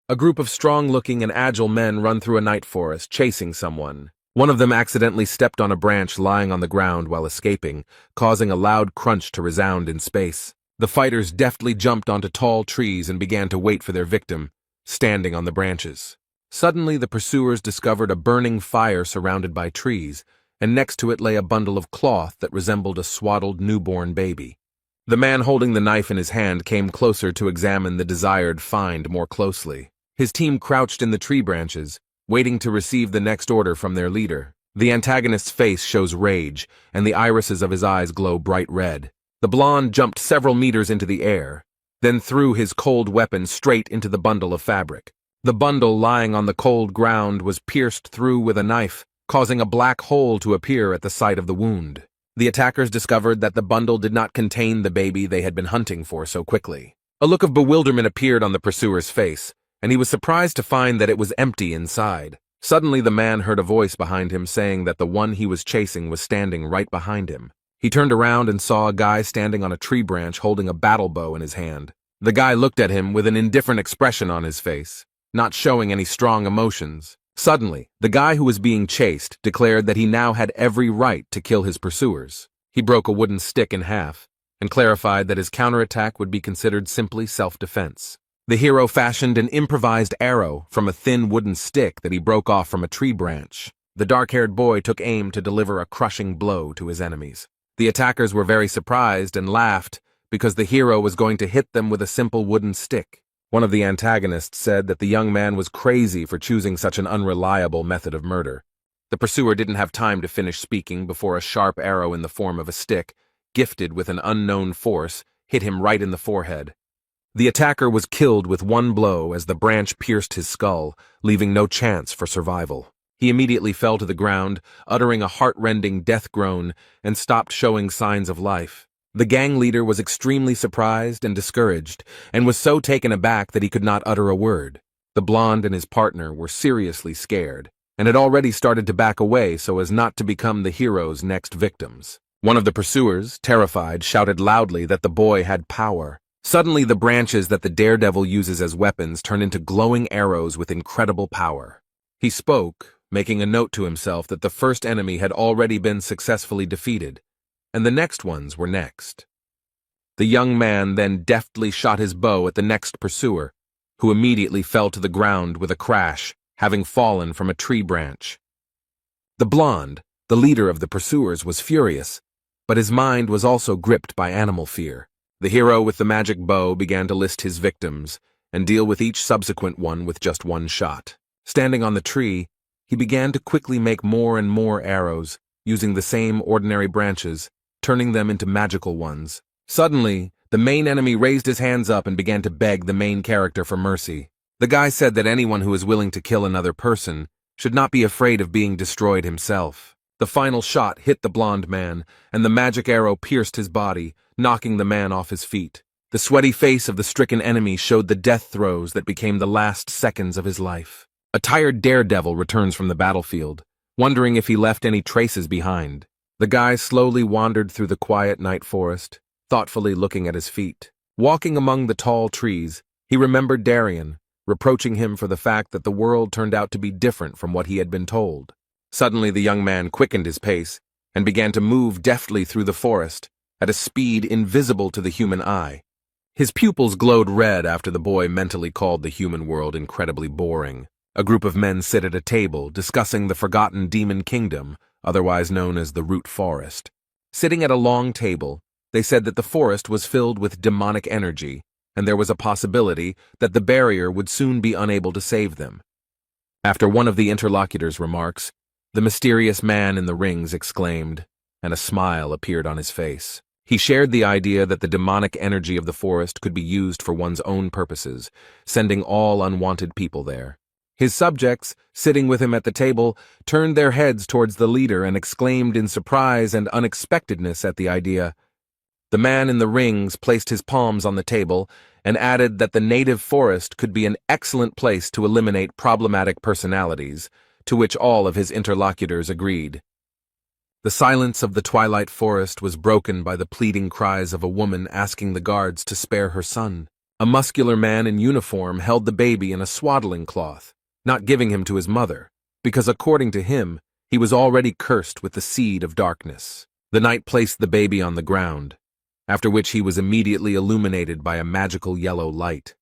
A group of strong-looking and agile men run through a night forest, chasing someone. One of them accidentally stepped on a branch lying on the ground while escaping, causing a loud crunch to resound in space. The fighters deftly jumped onto tall trees and began to wait for their victim, standing on the branches. Suddenly, the pursuers discovered a burning fire surrounded by trees, and next to it lay a bundle of cloth that resembled a swaddled newborn baby. The man holding the knife in his hand came closer to examine the desired find more closely. His team crouched in the tree branches, waiting to receive the next order from their leader. The antagonist's face shows rage, and the irises of his eyes glow bright red. The blonde jumped several meters into the air, then threw his cold weapon straight into the bundle of fabric. The bundle lying on the cold ground was pierced through with a knife, causing a black hole to appear at the site of the wound. The attackers discovered that the bundle did not contain the baby they had been hunting for so quickly. A look of bewilderment appeared on the pursuer's face, and he was surprised to find that it was empty inside. Suddenly the man heard a voice behind him saying that the one he was chasing was standing right behind him. He turned around and saw a guy standing on a tree branch holding a battle bow in his hand. The guy looked at him with an indifferent expression on his face, not showing any strong emotions. Suddenly, the guy who was being chased declared that he now had every right to kill his pursuers. He broke a wooden stick in half and clarified that his counterattack would be considered simply self-defense. The hero fashioned an improvised arrow from a thin wooden stick that he broke off from a tree branch. The dark-haired boy took aim to deliver a crushing blow to his enemies. The attackers were very surprised and laughed because the hero was going to hit them with a simple wooden stick. One of the antagonists said that the young man was crazy for choosing such an unreliable method of murder. The pursuer didn't have time to finish speaking before a sharp arrow in the form of a stick, gifted with an unknown force, hit him right in the forehead. The attacker was killed with one blow as the branch pierced his skull, leaving no chance for survival. He immediately fell to the ground, uttering a heart-rending death groan, and stopped showing signs of life. The gang leader was extremely surprised and discouraged, and was so taken aback that he could not utter a word. The blonde and his partner were seriously scared, and had already started to back away so as not to become the hero's next victims. One of the pursuers, terrified, shouted loudly that the boy had power. Suddenly, the branches that the daredevil uses as weapons turned into glowing arrows with incredible power. He spoke, making a note to himself that the first enemy had already been successfully defeated, and the next ones were next. The young man then deftly shot his bow at the next pursuer, who immediately fell to the ground with a crash, having fallen from a tree branch. The blonde, the leader of the pursuers, was furious, but his mind was also gripped by animal fear. The hero with the magic bow began to list his victims and deal with each subsequent one with just one shot. Standing on the tree, he began to quickly make more and more arrows, using the same ordinary branches, turning them into magical ones. Suddenly, the main enemy raised his hands up and began to beg the main character for mercy. The guy said that anyone who is willing to kill another person should not be afraid of being destroyed himself. The final shot hit the blonde man, and the magic arrow pierced his body, knocking the man off his feet. The sweaty face of the stricken enemy showed the death throes that became the last seconds of his life. A tired daredevil returns from the battlefield, wondering if he left any traces behind. The guy slowly wandered through the quiet night forest, thoughtfully looking at his feet. Walking among the tall trees, he remembered Darien, reproaching him for the fact that the world turned out to be different from what he had been told. Suddenly the young man quickened his pace and began to move deftly through the forest at a speed invisible to the human eye. His pupils glowed red after the boy mentally called the human world incredibly boring. A group of men sit at a table discussing the forgotten demon kingdom, otherwise known as the Root Forest. Sitting at a long table, they said that the forest was filled with demonic energy, and there was a possibility that the barrier would soon be unable to save them. After one of the interlocutors' remarks, the mysterious man in the rings exclaimed, and a smile appeared on his face. He shared the idea that the demonic energy of the forest could be used for one's own purposes, sending all unwanted people there. His subjects, sitting with him at the table, turned their heads towards the leader and exclaimed in surprise and unexpectedness at the idea. The man in the rings placed his palms on the table and added that the native forest could be an excellent place to eliminate problematic personalities, to which all of his interlocutors agreed. The silence of the twilight forest was broken by the pleading cries of a woman asking the guards to spare her son. A muscular man in uniform held the baby in a swaddling cloth, not giving him to his mother, because according to him, he was already cursed with the seed of darkness. The knight placed the baby on the ground, after which he was immediately illuminated by a magical yellow light,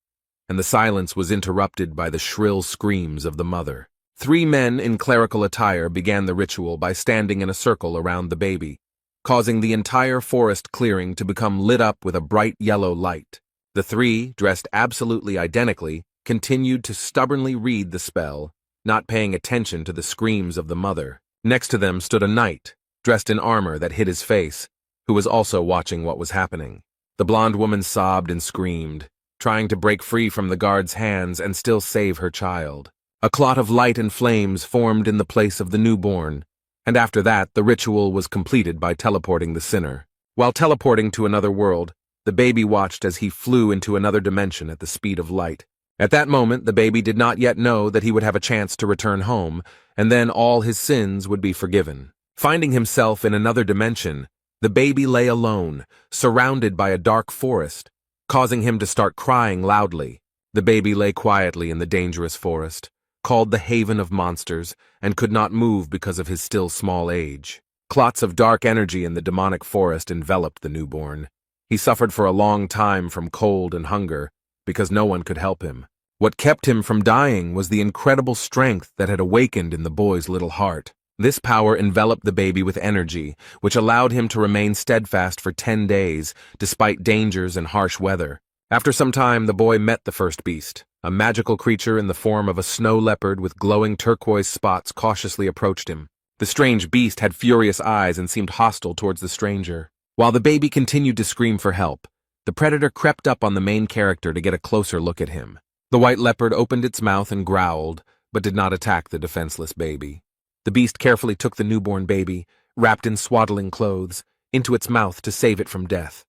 and the silence was interrupted by the shrill screams of the mother. 3 men in clerical attire began the ritual by standing in a circle around the baby, causing the entire forest clearing to become lit up with a bright yellow light. The 3, dressed absolutely identically, continued to stubbornly read the spell, not paying attention to the screams of the mother. Next to them stood a knight, dressed in armor that hid his face, who was also watching what was happening. The blonde woman sobbed and screamed, trying to break free from the guard's hands and still save her child. A clot of light and flames formed in the place of the newborn, and after that the ritual was completed by teleporting the sinner. While teleporting to another world, the baby watched as he flew into another dimension at the speed of light. At that moment, the baby did not yet know that he would have a chance to return home, and then all his sins would be forgiven. Finding himself in another dimension, the baby lay alone, surrounded by a dark forest, causing him to start crying loudly. The baby lay quietly in the dangerous forest, called the Haven of Monsters, and could not move because of his still small age. Clots of dark energy in the demonic forest enveloped the newborn. He suffered for a long time from cold and hunger, because no one could help him. What kept him from dying was the incredible strength that had awakened in the boy's little heart. This power enveloped the baby with energy, which allowed him to remain steadfast for 10 days, despite dangers and harsh weather. After some time, the boy met the first beast. A magical creature in the form of a snow leopard with glowing turquoise spots cautiously approached him. The strange beast had furious eyes and seemed hostile towards the stranger. While the baby continued to scream for help, the predator crept up on the main character to get a closer look at him. The white leopard opened its mouth and growled, but did not attack the defenseless baby. The beast carefully took the newborn baby, wrapped in swaddling clothes, into its mouth to save it from death.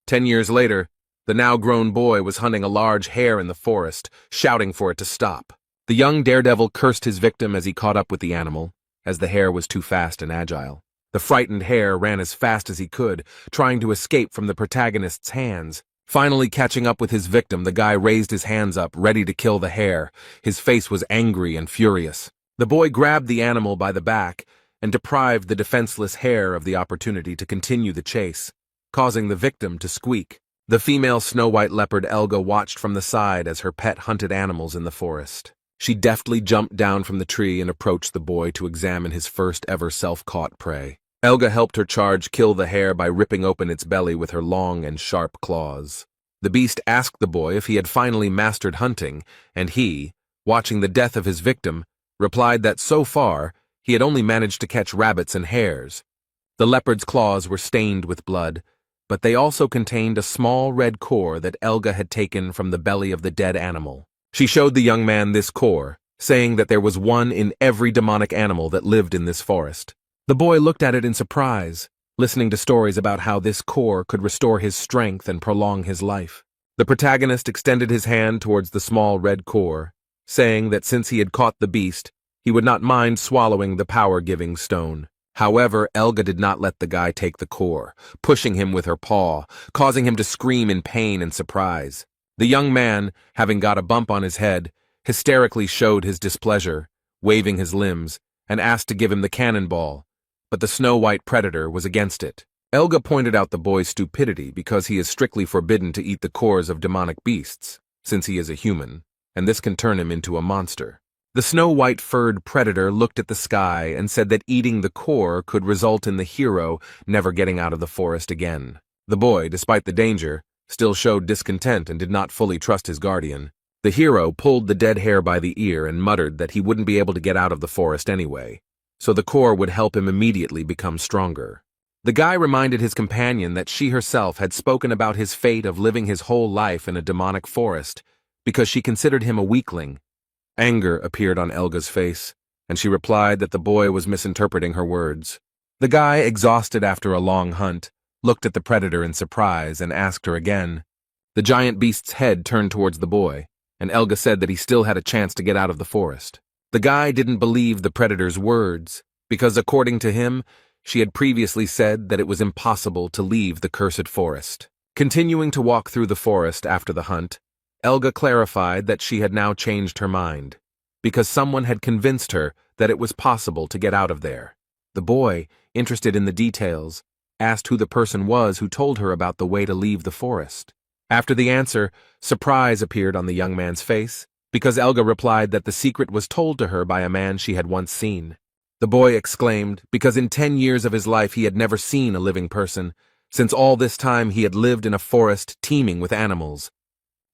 10 years later, the now-grown boy was hunting a large hare in the forest, shouting for it to stop. The young daredevil cursed his victim as he caught up with the animal, as the hare was too fast and agile. The frightened hare ran as fast as he could, trying to escape from the protagonist's hands. Finally catching up with his victim, the guy raised his hands up, ready to kill the hare. His face was angry and furious. The boy grabbed the animal by the back and deprived the defenseless hare of the opportunity to continue the chase, causing the victim to squeak. The female snow-white leopard Elga watched from the side as her pet hunted animals in the forest. She deftly jumped down from the tree and approached the boy to examine his first ever self-caught prey. Elga helped her charge kill the hare by ripping open its belly with her long and sharp claws. The beast asked the boy if he had finally mastered hunting, and he, watching the death of his victim, replied that so far he had only managed to catch rabbits and hares. The leopard's claws were stained with blood, but they also contained a small red core that Elga had taken from the belly of the dead animal. She showed the young man this core, saying that there was one in every demonic animal that lived in this forest. The boy looked at it in surprise, listening to stories about how this core could restore his strength and prolong his life. The protagonist extended his hand towards the small red core, saying that since he had caught the beast, he would not mind swallowing the power-giving stone. However, Elga did not let the guy take the core, pushing him with her paw, causing him to scream in pain and surprise. The young man, having got a bump on his head, hysterically showed his displeasure, waving his limbs, and asked to give him the cannonball, but the snow-white predator was against it. Elga pointed out the boy's stupidity because he is strictly forbidden to eat the cores of demonic beasts, since he is a human, and this can turn him into a monster. The snow-white furred predator looked at the sky and said that eating the core could result in the hero never getting out of the forest again. The boy, despite the danger, still showed discontent and did not fully trust his guardian. The hero pulled the dead hare by the ear and muttered that he wouldn't be able to get out of the forest anyway, so the core would help him immediately become stronger. The guy reminded his companion that she herself had spoken about his fate of living his whole life in a demonic forest because she considered him a weakling. Anger appeared on Elga's face, and she replied that the boy was misinterpreting her words. The guy, exhausted after a long hunt, looked at the predator in surprise and asked her again. The giant beast's head turned towards the boy, and Elga said that he still had a chance to get out of the forest. The guy didn't believe the predator's words, because according to him, she had previously said that it was impossible to leave the cursed forest. Continuing to walk through the forest after the hunt, Elga clarified that she had now changed her mind, because someone had convinced her that it was possible to get out of there. The boy, interested in the details, asked who the person was who told her about the way to leave the forest. After the answer, surprise appeared on the young man's face, because Elga replied that the secret was told to her by a man she had once seen. The boy exclaimed, because in 10 years of his life he had never seen a living person, since all this time he had lived in a forest teeming with animals.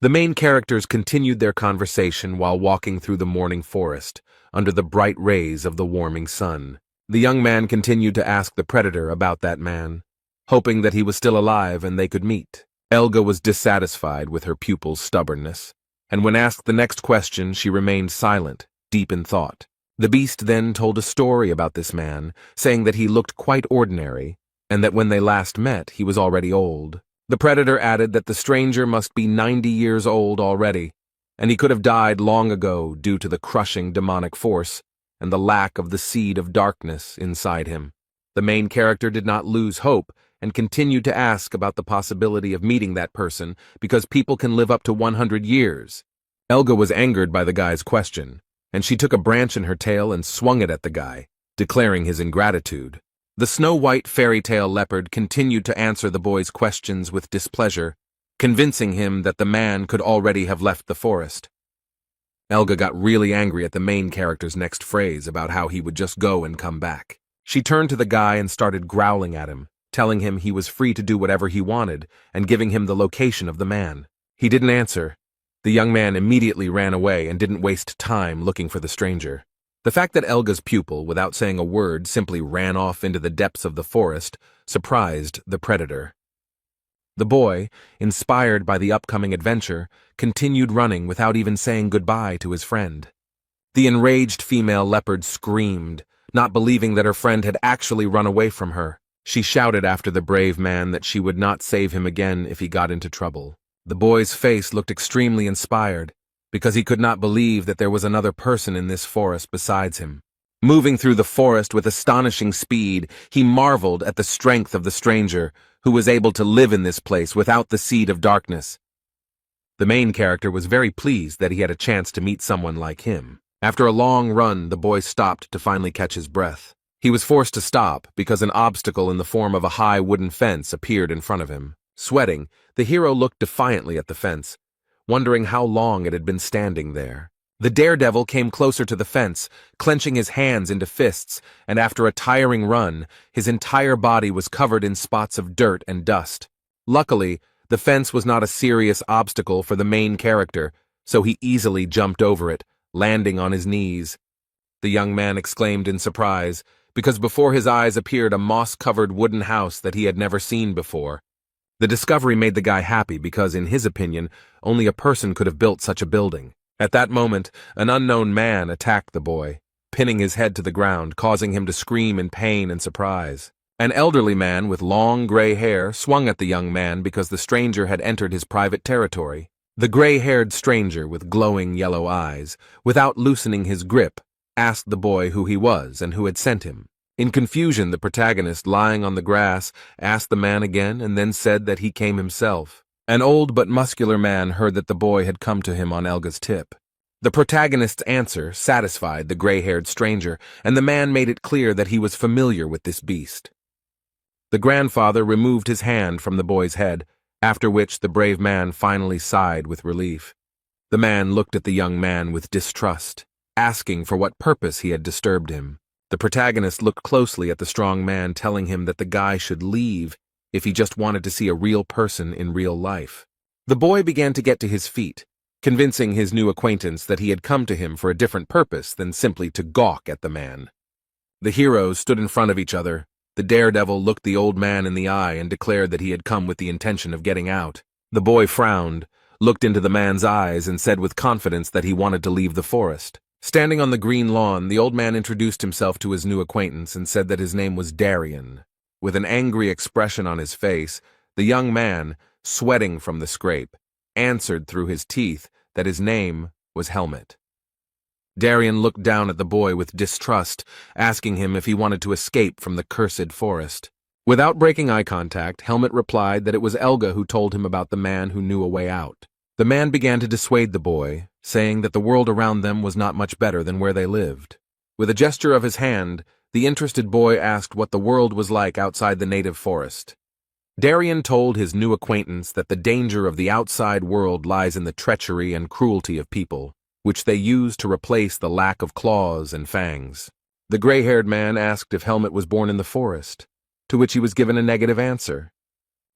The main characters continued their conversation while walking through the morning forest, under the bright rays of the warming sun. The young man continued to ask the predator about that man, hoping that he was still alive and they could meet. Elga was dissatisfied with her pupil's stubbornness, and when asked the next question she remained silent, deep in thought. The beast then told a story about this man, saying that he looked quite ordinary, and that when they last met he was already old. The predator added that the stranger must be 90 years old already, and he could have died long ago due to the crushing demonic force and the lack of the seed of darkness inside him. The main character did not lose hope and continued to ask about the possibility of meeting that person because people can live up to 100 years. Elga was angered by the guy's question, and she took a branch in her tail and swung it at the guy, declaring his ingratitude. The snow-white fairy-tale leopard continued to answer the boy's questions with displeasure, convincing him that the man could already have left the forest. Elga got really angry at the main character's next phrase about how he would just go and come back. She turned to the guy and started growling at him, telling him he was free to do whatever he wanted and giving him the location of the man. He didn't answer. The young man immediately ran away and didn't waste time looking for the stranger. The fact that Elga's pupil, without saying a word, simply ran off into the depths of the forest surprised the predator. The boy, inspired by the upcoming adventure, continued running without even saying goodbye to his friend. The enraged female leopard screamed, not believing that her friend had actually run away from her. She shouted after the brave man that she would not save him again if he got into trouble. The boy's face looked extremely inspired, because he could not believe that there was another person in this forest besides him. Moving through the forest with astonishing speed, he marveled at the strength of the stranger, who was able to live in this place without the seed of darkness. The main character was very pleased that he had a chance to meet someone like him. After a long run, the boy stopped to finally catch his breath. He was forced to stop because an obstacle in the form of a high wooden fence appeared in front of him. Sweating, the hero looked defiantly at the fence, wondering how long it had been standing there. The daredevil came closer to the fence, clenching his hands into fists, and after a tiring run, his entire body was covered in spots of dirt and dust. Luckily, the fence was not a serious obstacle for the main character, so he easily jumped over it, landing on his knees. The young man exclaimed in surprise, because before his eyes appeared a moss-covered wooden house that he had never seen before. The discovery made the guy happy because, in his opinion, only a person could have built such a building. At that moment, an unknown man attacked the boy, pinning his head to the ground, causing him to scream in pain and surprise. An elderly man with long gray hair swung at the young man because the stranger had entered his private territory. The gray-haired stranger with glowing yellow eyes, without loosening his grip, asked the boy who he was and who had sent him. In confusion, the protagonist, lying on the grass, asked the man again and then said that he came himself. An old but muscular man heard that the boy had come to him on Elga's tip. The protagonist's answer satisfied the gray-haired stranger, and the man made it clear that he was familiar with this beast. The grandfather removed his hand from the boy's head, after which the brave man finally sighed with relief. The man looked at the young man with distrust, asking for what purpose he had disturbed him. The protagonist looked closely at the strong man, telling him that the guy should leave if he just wanted to see a real person in real life. The boy began to get to his feet, convincing his new acquaintance that he had come to him for a different purpose than simply to gawk at the man. The heroes stood in front of each other. The daredevil looked the old man in the eye and declared that he had come with the intention of getting out. The boy frowned, looked into the man's eyes, and said with confidence that he wanted to leave the forest. Standing on the green lawn, the old man introduced himself to his new acquaintance and said that his name was Darian. With an angry expression on his face, the young man, sweating from the scrape, answered through his teeth that his name was Helmet. Darian looked down at the boy with distrust, asking him if he wanted to escape from the cursed forest. Without breaking eye contact, Helmet replied that it was Elga who told him about the man who knew a way out. The man began to dissuade the boy, saying that the world around them was not much better than where they lived. With a gesture of his hand, the interested boy asked what the world was like outside the native forest. Darien told his new acquaintance that the danger of the outside world lies in the treachery and cruelty of people, which they use to replace the lack of claws and fangs. The gray-haired man asked if Helmet was born in the forest, to which he was given a negative answer.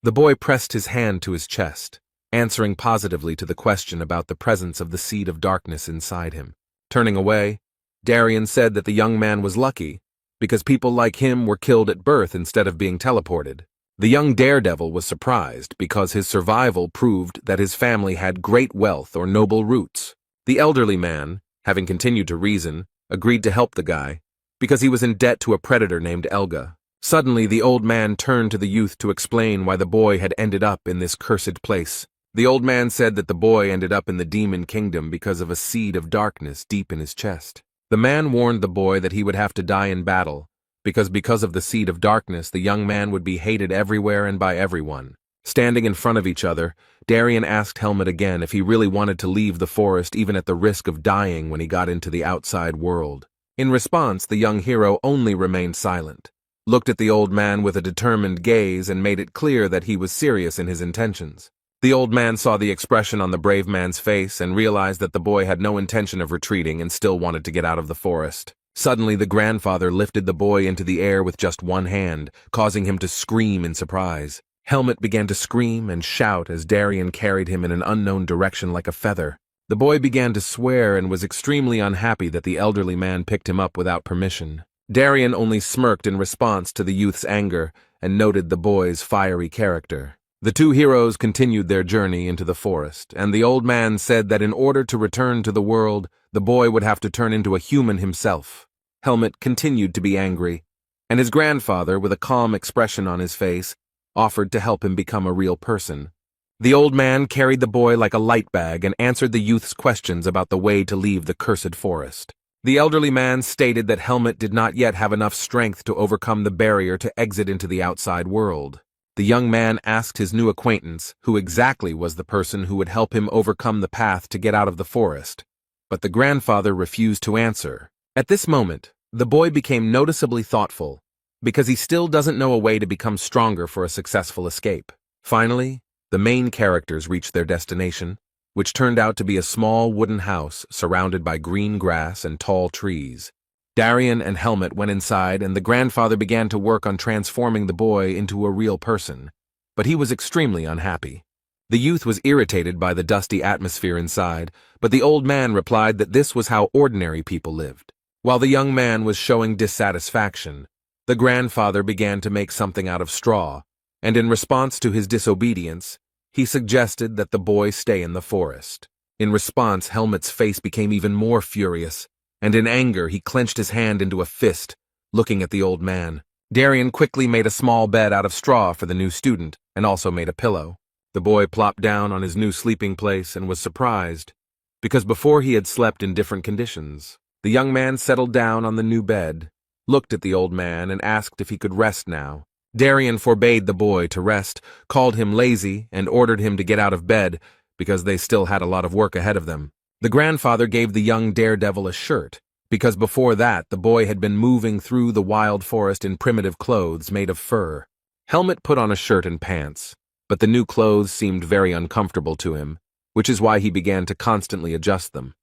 The boy pressed his hand to his chest, answering positively to the question about the presence of the seed of darkness inside him. Turning away, Darien said that the young man was lucky, because people like him were killed at birth instead of being teleported. The young daredevil was surprised because his survival proved that his family had great wealth or noble roots. The elderly man, having continued to reason, agreed to help the guy, because he was in debt to a predator named Elga. Suddenly, the old man turned to the youth to explain why the boy had ended up in this cursed place. The old man said that the boy ended up in the demon kingdom because of a seed of darkness deep in his chest. The man warned the boy that he would have to die in battle, because of the seed of darkness, the young man would be hated everywhere and by everyone. Standing in front of each other, Darien asked Helmet again if he really wanted to leave the forest even at the risk of dying when he got into the outside world. In response, the young hero only remained silent, looked at the old man with a determined gaze and made it clear that he was serious in his intentions. The old man saw the expression on the brave man's face and realized that the boy had no intention of retreating and still wanted to get out of the forest. Suddenly, the grandfather lifted the boy into the air with just one hand, causing him to scream in surprise. Helmet began to scream and shout as Darien carried him in an unknown direction like a feather. The boy began to swear and was extremely unhappy that the elderly man picked him up without permission. Darien only smirked in response to the youth's anger and noted the boy's fiery character. The two heroes continued their journey into the forest, and the old man said that in order to return to the world, the boy would have to turn into a human himself. Helmet continued to be angry, and his grandfather, with a calm expression on his face, offered to help him become a real person. The old man carried the boy like a light bag and answered the youth's questions about the way to leave the cursed forest. The elderly man stated that Helmet did not yet have enough strength to overcome the barrier to exit into the outside world. The young man asked his new acquaintance who exactly was the person who would help him overcome the path to get out of the forest, but the grandfather refused to answer. At this moment, the boy became noticeably thoughtful, because he still doesn't know a way to become stronger for a successful escape. Finally, the main characters reached their destination, which turned out to be a small wooden house surrounded by green grass and tall trees. Darien and Helmet went inside, and the grandfather began to work on transforming the boy into a real person, but he was extremely unhappy. The youth was irritated by the dusty atmosphere inside, but the old man replied that this was how ordinary people lived. While the young man was showing dissatisfaction, the grandfather began to make something out of straw, and in response to his disobedience, he suggested that the boy stay in the forest. In response, Helmet's face became even more furious, and in anger he clenched his hand into a fist, looking at the old man. Darien quickly made a small bed out of straw for the new student, and also made a pillow. The boy plopped down on his new sleeping place and was surprised, because before he had slept in different conditions. The young man settled down on the new bed, looked at the old man, and asked if he could rest now. Darien forbade the boy to rest, called him lazy, and ordered him to get out of bed, because they still had a lot of work ahead of them. The grandfather gave the young daredevil a shirt, because before that the boy had been moving through the wild forest in primitive clothes made of fur. Helmet put on a shirt and pants, but the new clothes seemed very uncomfortable to him, which is why he began to constantly adjust them.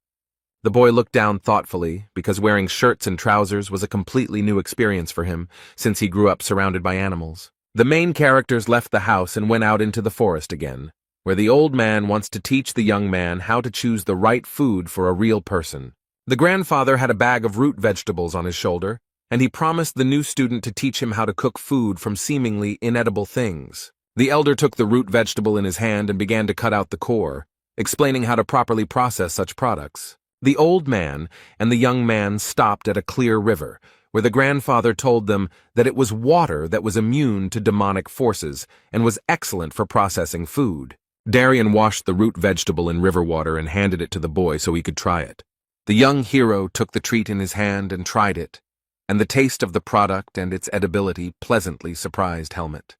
The boy looked down thoughtfully, because wearing shirts and trousers was a completely new experience for him, since he grew up surrounded by animals. The main characters left the house and went out into the forest again, where the old man wants to teach the young man how to choose the right food for a real person. The grandfather had a bag of root vegetables on his shoulder, and he promised the new student to teach him how to cook food from seemingly inedible things. The elder took the root vegetable in his hand and began to cut out the core, explaining how to properly process such products. The old man and the young man stopped at a clear river, where the grandfather told them that it was water that was immune to demonic forces and was excellent for processing food. Darien washed the root vegetable in river water and handed it to the boy so he could try it. The young hero took the treat in his hand and tried it, and the taste of the product and its edibility pleasantly surprised Helmet.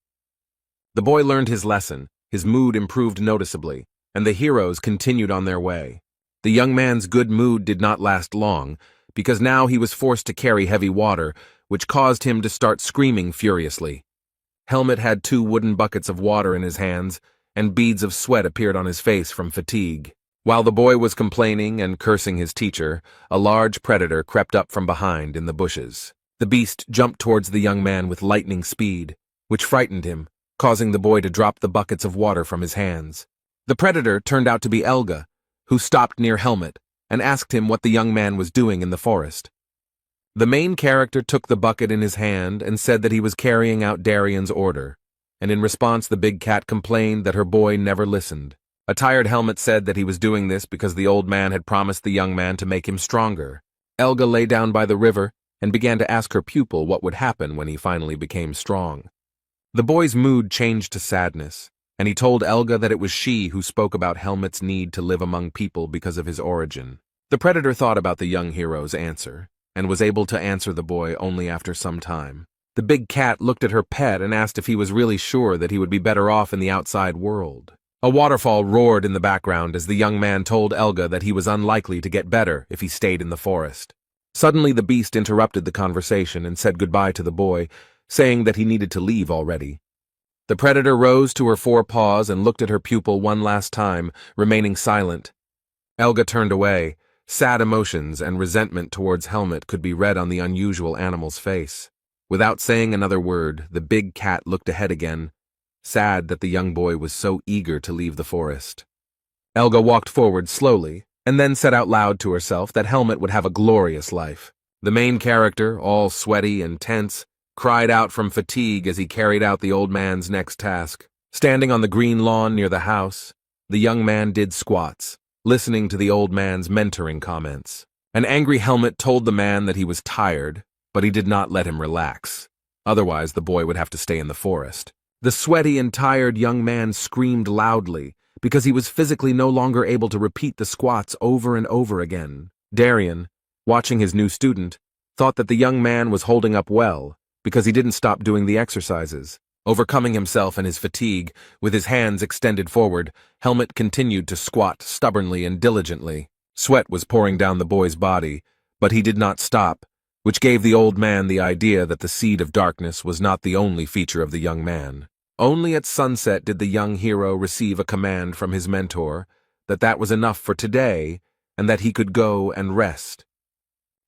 The boy learned his lesson, his mood improved noticeably, and the heroes continued on their way. The young man's good mood did not last long, because now he was forced to carry heavy water, which caused him to start screaming furiously. Helmet had 2 wooden buckets of water in his hands, and beads of sweat appeared on his face from fatigue. While the boy was complaining and cursing his teacher, a large predator crept up from behind in the bushes. The beast jumped towards the young man with lightning speed, which frightened him, causing the boy to drop the buckets of water from his hands. The predator turned out to be Elga, who stopped near Helmet and asked him what the young man was doing in the forest. The main character took the bucket in his hand and said that he was carrying out Darian's order, and in response the big cat complained that her boy never listened. A tired Helmet said that he was doing this because the old man had promised the young man to make him stronger. Elga lay down by the river and began to ask her pupil what would happen when he finally became strong. The boy's mood changed to sadness, and he told Elga that it was she who spoke about Helmet's need to live among people because of his origin. The predator thought about the young hero's answer, and was able to answer the boy only after some time. The big cat looked at her pet and asked if he was really sure that he would be better off in the outside world. A waterfall roared in the background as the young man told Elga that he was unlikely to get better if he stayed in the forest. Suddenly the beast interrupted the conversation and said goodbye to the boy, saying that he needed to leave already. The predator rose to her 4 paws and looked at her pupil one last time, remaining silent. Elga turned away. Sad emotions and resentment towards Helmet could be read on the unusual animal's face. Without saying another word, the big cat looked ahead again, sad that the young boy was so eager to leave the forest. Elga walked forward slowly, and then said out loud to herself that Helmet would have a glorious life. The main character, all sweaty and tense, cried out from fatigue as he carried out the old man's next task. Standing on the green lawn near the house, the young man did squats, listening to the old man's mentoring comments. An angry Helmet told the man that he was tired, but he did not let him relax. Otherwise, the boy would have to stay in the forest. The sweaty and tired young man screamed loudly because he was physically no longer able to repeat the squats over and over again. Darian, watching his new student, thought that the young man was holding up well because he didn't stop doing the exercises. Overcoming himself and his fatigue, with his hands extended forward, Helmet continued to squat stubbornly and diligently. Sweat was pouring down the boy's body, but he did not stop, which gave the old man the idea that the seed of darkness was not the only feature of the young man. Only at sunset did the young hero receive a command from his mentor that was enough for today and that he could go and rest.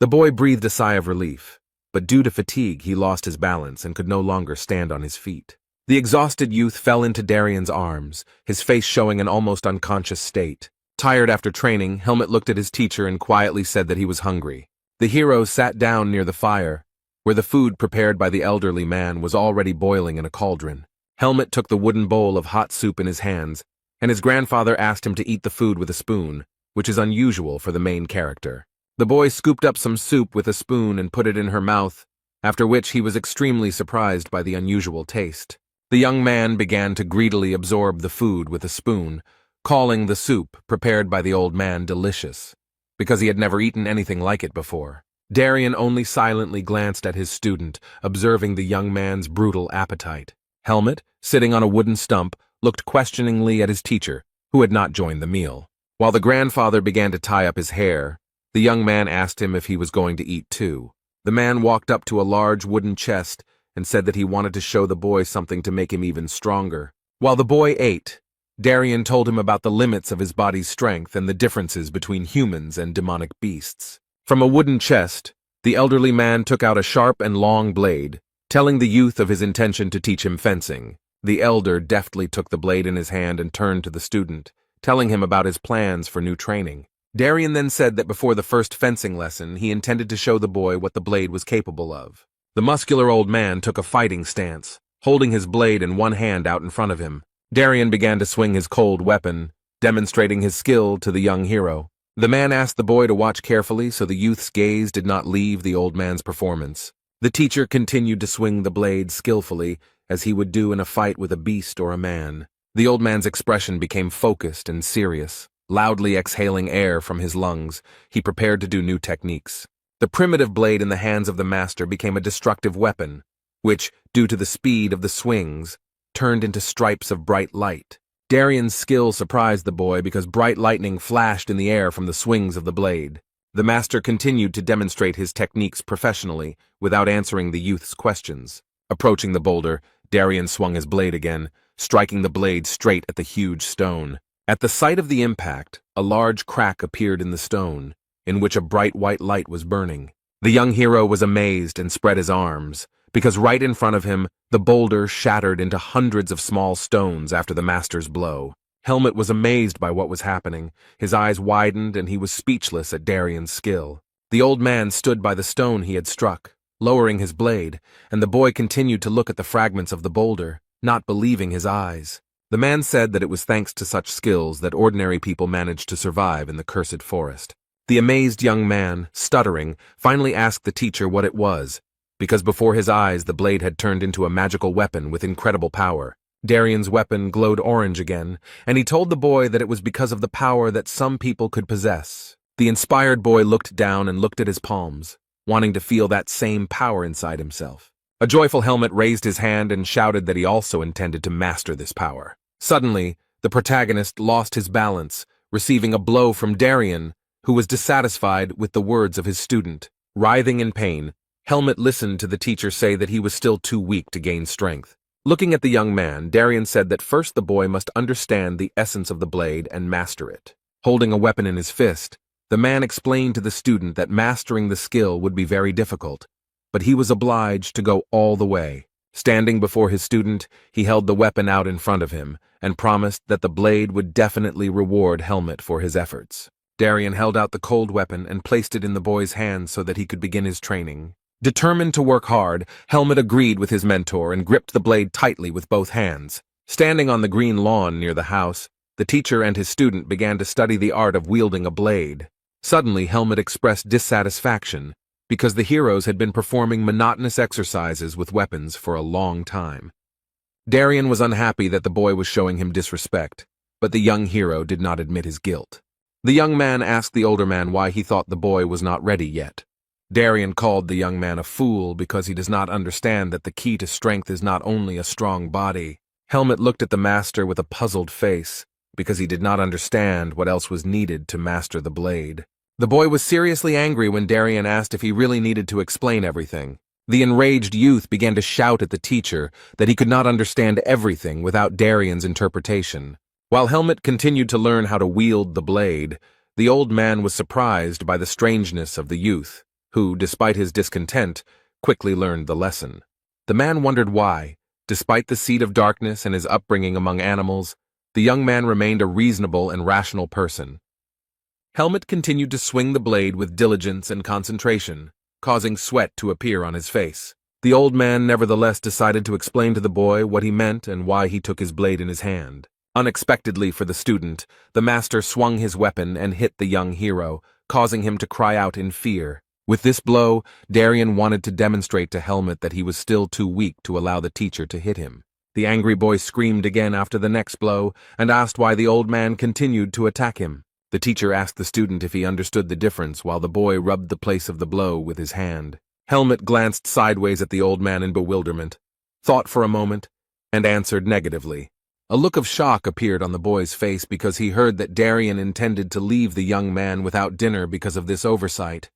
The boy breathed a sigh of relief, but due to fatigue he lost his balance and could no longer stand on his feet. The exhausted youth fell into Darian's arms, his face showing an almost unconscious state. Tired after training, Helmet looked at his teacher and quietly said that he was hungry. The hero sat down near the fire, where the food prepared by the elderly man was already boiling in a cauldron. Helmet took the wooden bowl of hot soup in his hands, and his grandfather asked him to eat the food with a spoon, which is unusual for the main character. The boy scooped up some soup with a spoon and put it in her mouth, after which he was extremely surprised by the unusual taste. The young man began to greedily absorb the food with a spoon, calling the soup prepared by the old man delicious, because he had never eaten anything like it before. Darian only silently glanced at his student, observing the young man's brutal appetite. Helmet, sitting on a wooden stump, looked questioningly at his teacher, who had not joined the meal. While the grandfather began to tie up his hair, the young man asked him if he was going to eat too. The man walked up to a large wooden chest and said that he wanted to show the boy something to make him even stronger. While the boy ate, Darian told him about the limits of his body's strength and the differences between humans and demonic beasts. From a wooden chest, the elderly man took out a sharp and long blade, telling the youth of his intention to teach him fencing. The elder deftly took the blade in his hand and turned to the student, telling him about his plans for new training. Darian then said that before the first fencing lesson, he intended to show the boy what the blade was capable of. The muscular old man took a fighting stance, holding his blade in one hand out in front of him. Darian began to swing his cold weapon, demonstrating his skill to the young hero. The man asked the boy to watch carefully so the youth's gaze did not leave the old man's performance. The teacher continued to swing the blade skillfully, as he would do in a fight with a beast or a man. The old man's expression became focused and serious. Loudly exhaling air from his lungs, he prepared to do new techniques. The primitive blade in the hands of the master became a destructive weapon, which, due to the speed of the swings, turned into stripes of bright light. Darian's skill surprised the boy because bright lightning flashed in the air from the swings of the blade. The master continued to demonstrate his techniques professionally, without answering the youth's questions. Approaching the boulder, Darian swung his blade again, striking the blade straight at the huge stone. At the sight of the impact, a large crack appeared in the stone, in which a bright white light was burning. The young hero was amazed and spread his arms, because right in front of him, the boulder shattered into hundreds of small stones after the master's blow. Helmet was amazed by what was happening. His eyes widened and he was speechless at Darian's skill. The old man stood by the stone he had struck, lowering his blade, and the boy continued to look at the fragments of the boulder, not believing his eyes. The man said that it was thanks to such skills that ordinary people managed to survive in the cursed forest. The amazed young man, stuttering, finally asked the teacher what it was, because before his eyes the blade had turned into a magical weapon with incredible power. Darian's weapon glowed orange again, and he told the boy that it was because of the power that some people could possess. The inspired boy looked down and looked at his palms, wanting to feel that same power inside himself. A joyful Helmet raised his hand and shouted that he also intended to master this power. Suddenly, the protagonist lost his balance, receiving a blow from Darian, who was dissatisfied with the words of his student. Writhing in pain, Helmet listened to the teacher say that he was still too weak to gain strength. Looking at the young man, Darian said that first the boy must understand the essence of the blade and master it. Holding a weapon in his fist, the man explained to the student that mastering the skill would be very difficult, but he was obliged to go all the way. Standing before his student, he held the weapon out in front of him and promised that the blade would definitely reward Helmet for his efforts. Darian held out the cold weapon and placed it in the boy's hands so that he could begin his training. Determined to work hard, Helmet agreed with his mentor and gripped the blade tightly with both hands. Standing on the green lawn near the house, the teacher and his student began to study the art of wielding a blade. Suddenly, Helmet expressed dissatisfaction, because the heroes had been performing monotonous exercises with weapons for a long time. Darian was unhappy that the boy was showing him disrespect, but the young hero did not admit his guilt. The young man asked the older man why he thought the boy was not ready yet. Darian called the young man a fool because he does not understand that the key to strength is not only a strong body. Helmet looked at the master with a puzzled face, because he did not understand what else was needed to master the blade. The boy was seriously angry when Darian asked if he really needed to explain everything. The enraged youth began to shout at the teacher that he could not understand everything without Darian's interpretation. While Helmet continued to learn how to wield the blade, the old man was surprised by the strangeness of the youth, who, despite his discontent, quickly learned the lesson. The man wondered why, despite the seed of darkness and his upbringing among animals, the young man remained a reasonable and rational person. Helmet continued to swing the blade with diligence and concentration, causing sweat to appear on his face. The old man nevertheless decided to explain to the boy what he meant and why he took his blade in his hand. Unexpectedly for the student, the master swung his weapon and hit the young hero, causing him to cry out in fear. With this blow, Darian wanted to demonstrate to Helmet that he was still too weak to allow the teacher to hit him. The angry boy screamed again after the next blow and asked why the old man continued to attack him. The teacher asked the student if he understood the difference while the boy rubbed the place of the blow with his hand. Helmet glanced sideways at the old man in bewilderment, thought for a moment, and answered negatively. A look of shock appeared on the boy's face because he heard that Darian intended to leave the young man without dinner because of this oversight.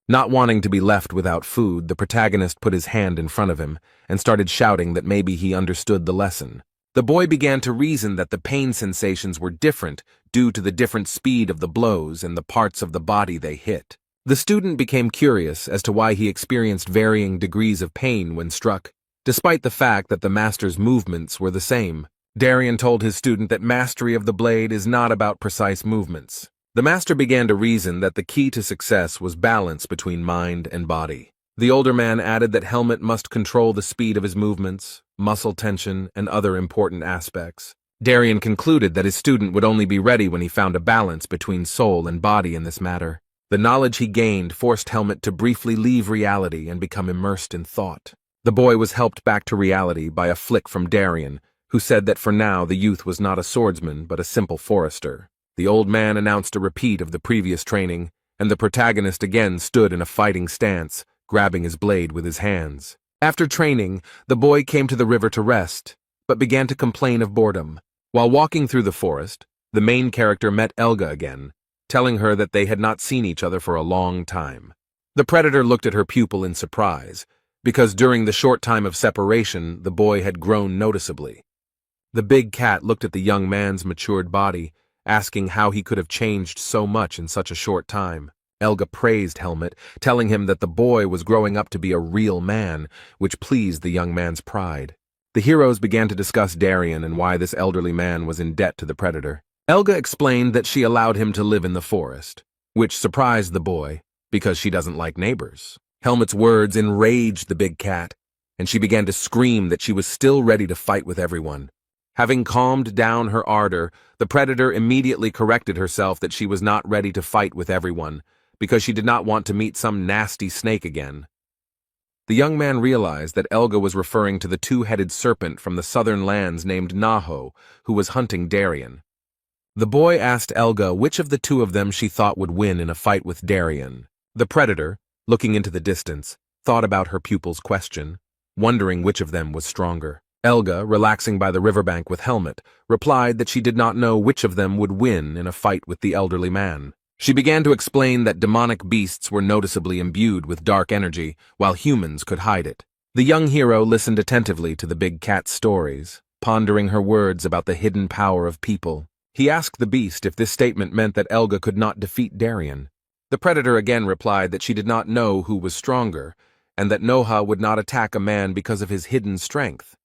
Not wanting to be left without food, the protagonist put his hand in front of him and started shouting that maybe he understood the lesson. The boy began to reason that the pain sensations were different due to the different speed of the blows and the parts of the body they hit. The student became curious as to why he experienced varying degrees of pain when struck, despite the fact that the master's movements were the same. Darian told his student that mastery of the blade is not about precise movements. The master began to reason that the key to success was balance between mind and body. The older man added that Helmet must control the speed of his movements, muscle tension, and other important aspects. Darian concluded that his student would only be ready when he found a balance between soul and body in this matter. The knowledge he gained forced Helmet to briefly leave reality and become immersed in thought. The boy was helped back to reality by a flick from Darian, who said that for now the youth was not a swordsman but a simple forester. The old man announced a repeat of the previous training, and the protagonist again stood in a fighting stance, grabbing his blade with his hands. After training, the boy came to the river to rest, but began to complain of boredom. While walking through the forest, the main character met Elga again, telling her that they had not seen each other for a long time. The predator looked at her pupil in surprise, because during the short time of separation, the boy had grown noticeably. The big cat looked at the young man's matured body, asking how he could have changed so much in such a short time. Elga praised Helmet, telling him that the boy was growing up to be a real man, which pleased the young man's pride. The heroes began to discuss Darien and why this elderly man was in debt to the predator. Elga explained that she allowed him to live in the forest, which surprised the boy, because she doesn't like neighbors. Helmet's words enraged the big cat, and she began to scream that she was still ready to fight with everyone. Having calmed down her ardor, the predator immediately corrected herself that she was not ready to fight with everyone, because she did not want to meet some nasty snake again. The young man realized that Elga was referring to the two-headed serpent from the southern lands named Naho, who was hunting Darien. The boy asked Elga which of the two of them she thought would win in a fight with Darien. The predator, looking into the distance, thought about her pupil's question, wondering which of them was stronger. Elga, relaxing by the riverbank with Helmet, replied that she did not know which of them would win in a fight with the elderly man. She began to explain that demonic beasts were noticeably imbued with dark energy, while humans could hide it. The young hero listened attentively to the big cat's stories, pondering her words about the hidden power of people. He asked the beast if this statement meant that Elga could not defeat Darien. The predator again replied that she did not know who was stronger, and that Noha would not attack a man because of his hidden strength.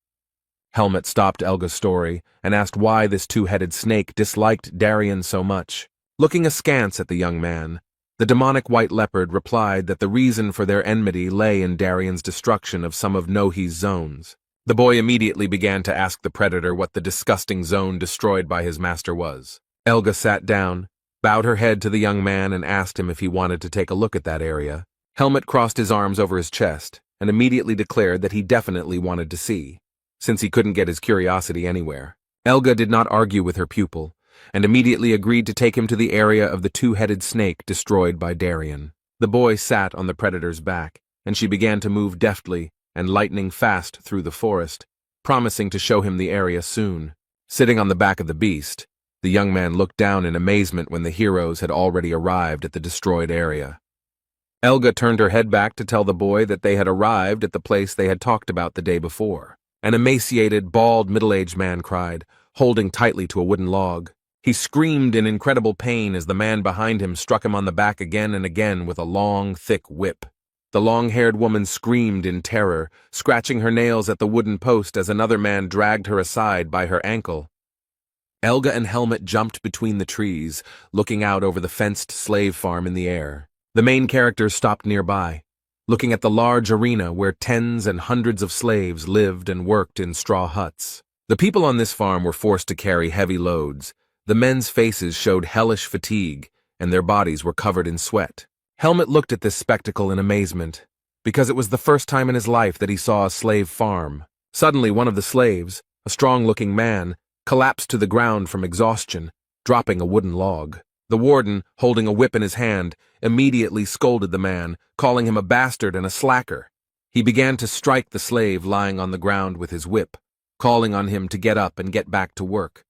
Helmet stopped Elga's story and asked why this two-headed snake disliked Darien so much. Looking askance at the young man, the demonic white leopard replied that the reason for their enmity lay in Darien's destruction of some of Nohi's zones. The boy immediately began to ask the predator what the disgusting zone destroyed by his master was. Elga sat down, bowed her head to the young man, and asked him if he wanted to take a look at that area. Helmet crossed his arms over his chest and immediately declared that he definitely wanted to see, since he couldn't get his curiosity anywhere. Elga did not argue with her pupil, and immediately agreed to take him to the area of the two-headed snake destroyed by Darien. The boy sat on the predator's back, and she began to move deftly and lightning fast through the forest, promising to show him the area soon. Sitting on the back of the beast, the young man looked down in amazement when the heroes had already arrived at the destroyed area. Elga turned her head back to tell the boy that they had arrived at the place they had talked about the day before. An emaciated, bald, middle-aged man cried, holding tightly to a wooden log. He screamed in incredible pain as the man behind him struck him on the back again and again with a long, thick whip. The long-haired woman screamed in terror, scratching her nails at the wooden post as another man dragged her aside by her ankle. Elga and Helmet jumped between the trees, looking out over the fenced slave farm in the air. The main characters stopped nearby, looking at the large arena where tens and hundreds of slaves lived and worked in straw huts. The people on this farm were forced to carry heavy loads. The men's faces showed hellish fatigue, and their bodies were covered in sweat. Helmet looked at this spectacle in amazement, because it was the first time in his life that he saw a slave farm. Suddenly, one of the slaves, a strong-looking man, collapsed to the ground from exhaustion, dropping a wooden log. The warden, holding a whip in his hand, immediately scolded the man, calling him a bastard and a slacker. He began to strike the slave lying on the ground with his whip, calling on him to get up and get back to work.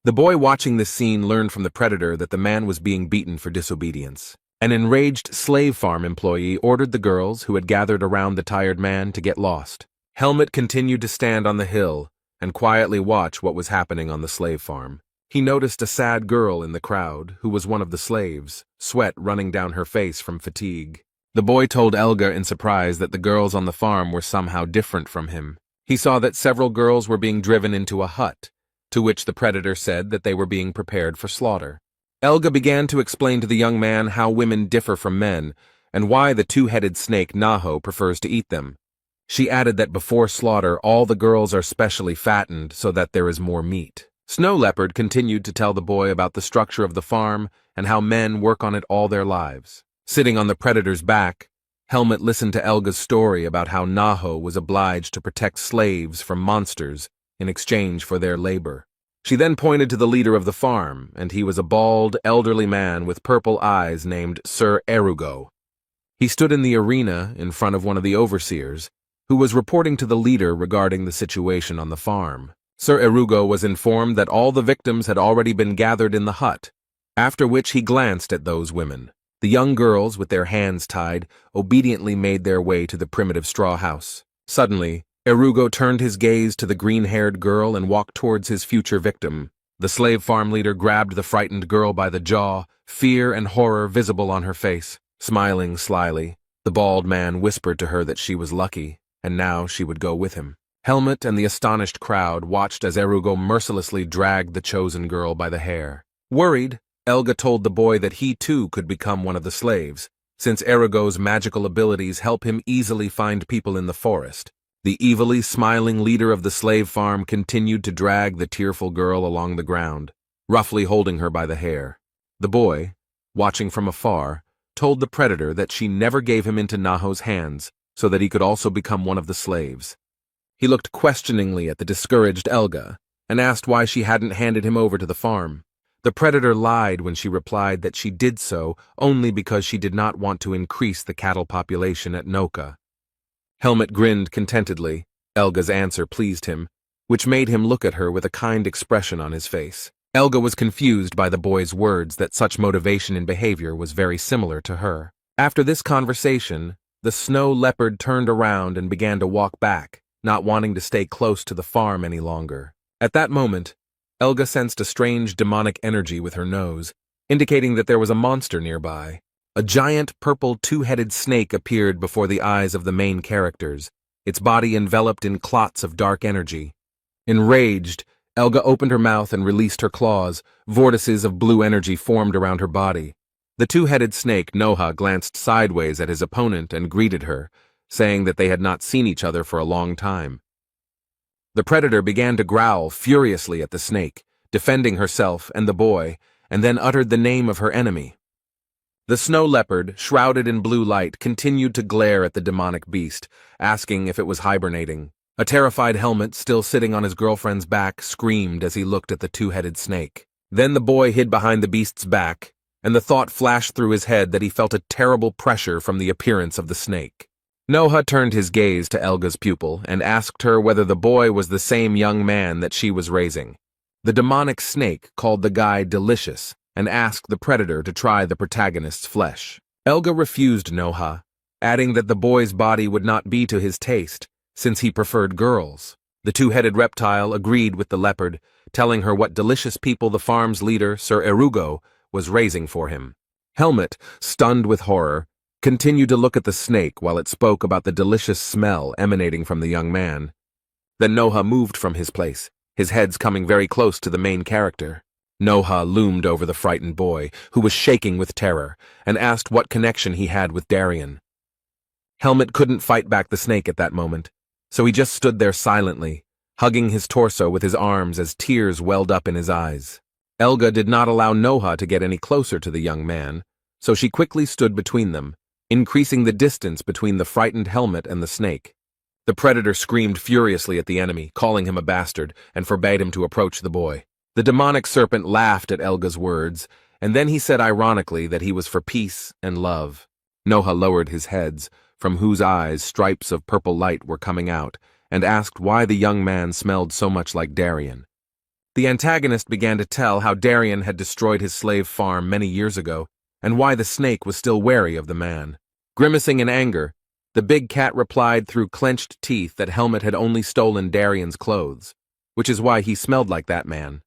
The boy watching this scene learned from the predator that the man was being beaten for disobedience. An enraged slave farm employee ordered the girls who had gathered around the tired man to get lost. Helmet continued to stand on the hill and quietly watch what was happening on the slave farm. He noticed a sad girl in the crowd, who was one of the slaves, sweat running down her face from fatigue. The boy told Elga in surprise that the girls on the farm were somehow different from him. He saw that several girls were being driven into a hut, to which the predator said that they were being prepared for slaughter. Elga began to explain to the young man how women differ from men, and why the two-headed snake Naho prefers to eat them. She added that before slaughter all the girls are specially fattened so that there is more meat. Snow Leopard continued to tell the boy about the structure of the farm and how men work on it all their lives. Sitting on the predator's back, Helmet listened to Elga's story about how Naho was obliged to protect slaves from monsters in exchange for their labor. She then pointed to the leader of the farm, and he was a bald, elderly man with purple eyes named Sir Erugo. He stood in the arena in front of one of the overseers, who was reporting to the leader regarding the situation on the farm. Sir Erugo was informed that all the victims had already been gathered in the hut, after which he glanced at those women. The young girls, with their hands tied, obediently made their way to the primitive straw house. Suddenly, Erugo turned his gaze to the green-haired girl and walked towards his future victim. The slave farm leader grabbed the frightened girl by the jaw, fear and horror visible on her face. Smiling slyly, the bald man whispered to her that she was lucky, and now she would go with him. Helmet and the astonished crowd watched as Erugo mercilessly dragged the chosen girl by the hair. Worried, Elga told the boy that he too could become one of the slaves, since Erugo's magical abilities help him easily find people in the forest. The evilly smiling leader of the slave farm continued to drag the tearful girl along the ground, roughly holding her by the hair. The boy, watching from afar, told the predator that she never gave him into Naho's hands so that he could also become one of the slaves. He looked questioningly at the discouraged Elga and asked why she hadn't handed him over to the farm. The predator lied when she replied that she did so only because she did not want to increase the cattle population at Noka. Helmet grinned contentedly. Elga's answer pleased him, which made him look at her with a kind expression on his face. Elga was confused by the boy's words that such motivation in behavior was very similar to her. After this conversation, the snow leopard turned around and began to walk back, not wanting to stay close to the farm any longer. At that moment, Elga sensed a strange demonic energy with her nose, indicating that there was a monster nearby. A giant purple two-headed snake appeared before the eyes of the main characters, its body enveloped in clots of dark energy. Enraged, Elga opened her mouth and released her claws. Vortices of blue energy formed around her body. The two-headed snake, Noha, glanced sideways at his opponent and greeted her, saying that they had not seen each other for a long time. The predator began to growl furiously at the snake, defending herself and the boy, and then uttered the name of her enemy. The snow leopard, shrouded in blue light, continued to glare at the demonic beast, asking if it was hibernating. A terrified Helmet, still sitting on his girlfriend's back, screamed as he looked at the two-headed snake. Then the boy hid behind the beast's back, and the thought flashed through his head that he felt a terrible pressure from the appearance of the snake. Noha turned his gaze to Elga's pupil and asked her whether the boy was the same young man that she was raising. The demonic snake called the guy delicious and asked the predator to try the protagonist's flesh. Elga refused Noha, adding that the boy's body would not be to his taste, since he preferred girls. The two-headed reptile agreed with the leopard, telling her what delicious people the farm's leader, Sir Erugo, was raising for him. Helmet, stunned with horror, continued to look at the snake while it spoke about the delicious smell emanating from the young man. Then Noha moved from his place, his head coming very close to the main character. Noha loomed over the frightened boy, who was shaking with terror, and asked what connection he had with Darien. Helmet couldn't fight back the snake at that moment, so he just stood there silently, hugging his torso with his arms as tears welled up in his eyes. Elga did not allow Noha to get any closer to the young man, so she quickly stood between them, increasing the distance between the frightened Helmet and the snake. The predator screamed furiously at the enemy, calling him a bastard, and forbade him to approach the boy. The demonic serpent laughed at Elga's words, and then he said ironically that he was for peace and love. Noha lowered his head, from whose eyes stripes of purple light were coming out, and asked why the young man smelled so much like Darien. The antagonist began to tell how Darien had destroyed his slave farm many years ago, and why the snake was still wary of the man. Grimacing in anger, the big cat replied through clenched teeth that Helmet had only stolen Darien's clothes, which is why he smelled like that man.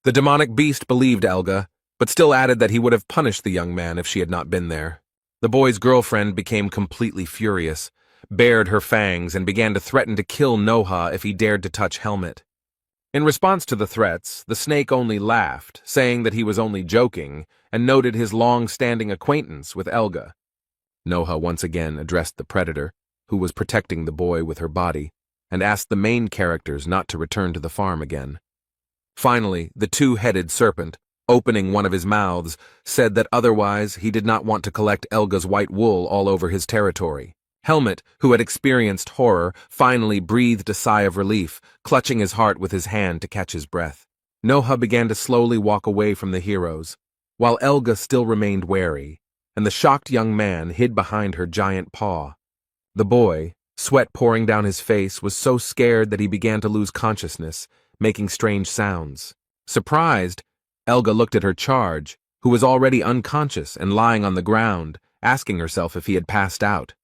The demonic beast believed Elga, but still added that he would have punished the young man if she had not been there. The boy's girlfriend became completely furious, bared her fangs, and began to threaten to kill Noha if he dared to touch Helmet. In response to the threats, the snake only laughed, saying that he was only joking, and noted his long-standing acquaintance with Elga. Noha once again addressed the predator, who was protecting the boy with her body, and asked the main characters not to return to the farm again. Finally, the two-headed serpent, opening one of his mouths, said that otherwise he did not want to collect Elga's white wool all over his territory. Helmet, who had experienced horror, finally breathed a sigh of relief, clutching his heart with his hand to catch his breath. Noha began to slowly walk away from the heroes, while Elga still remained wary, and the shocked young man hid behind her giant paw. The boy, sweat pouring down his face, was so scared that he began to lose consciousness, making strange sounds. Surprised, Elga looked at her charge, who was already unconscious and lying on the ground, asking herself if he had passed out.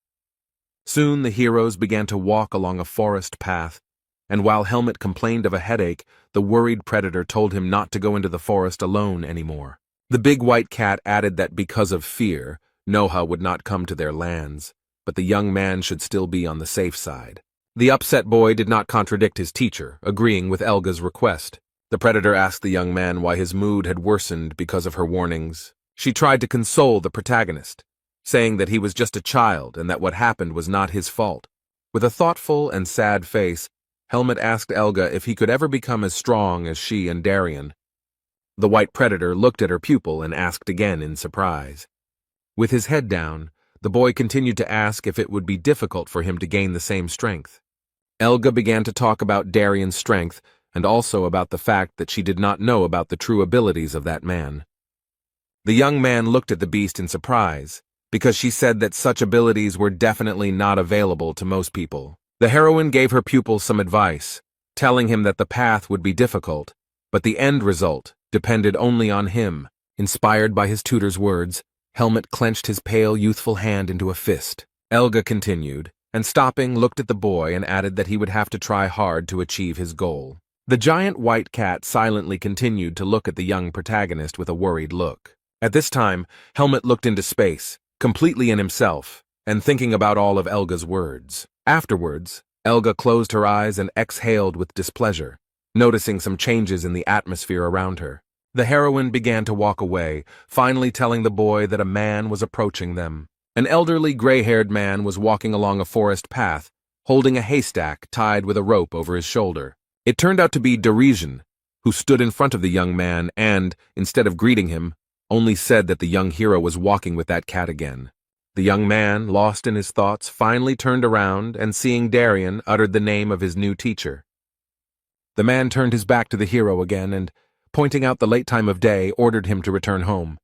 Soon the heroes began to walk along a forest path, and while Helmet complained of a headache, the worried predator told him not to go into the forest alone anymore. The big white cat added that because of fear, Noha would not come to their lands, but the young man should still be on the safe side. The upset boy did not contradict his teacher, agreeing with Elga's request. The predator asked the young man why his mood had worsened because of her warnings. She tried to console the protagonist, saying that he was just a child and that what happened was not his fault. With a thoughtful and sad face, Helmet asked Elga if he could ever become as strong as she and Darien. The white predator looked at her pupil and asked again in surprise. With his head down, the boy continued to ask if it would be difficult for him to gain the same strength. Elga began to talk about Darien's strength and also about the fact that she did not know about the true abilities of that man. The young man looked at the beast in surprise, because she said that such abilities were definitely not available to most people. The heroine gave her pupil some advice, telling him that the path would be difficult, but the end result depended only on him. Inspired by his tutor's words, Helmet clenched his pale, youthful hand into a fist. Elga continued, and stopping, looked at the boy and added that he would have to try hard to achieve his goal. The giant white cat silently continued to look at the young protagonist with a worried look. At this time, Helmet looked into space, completely in himself, and thinking about all of Elga's words. Afterwards, Elga closed her eyes and exhaled with displeasure, noticing some changes in the atmosphere around her. The heroine began to walk away, finally telling the boy that a man was approaching them. An elderly gray-haired man was walking along a forest path, holding a haystack tied with a rope over his shoulder. It turned out to be Dorian, who stood in front of the young man and, instead of greeting him, only said that the young hero was walking with that cat again. The young man, lost in his thoughts, finally turned around and, seeing Darien, uttered the name of his new teacher. The man turned his back to the hero again and, pointing out the late time of day, ordered him to return home.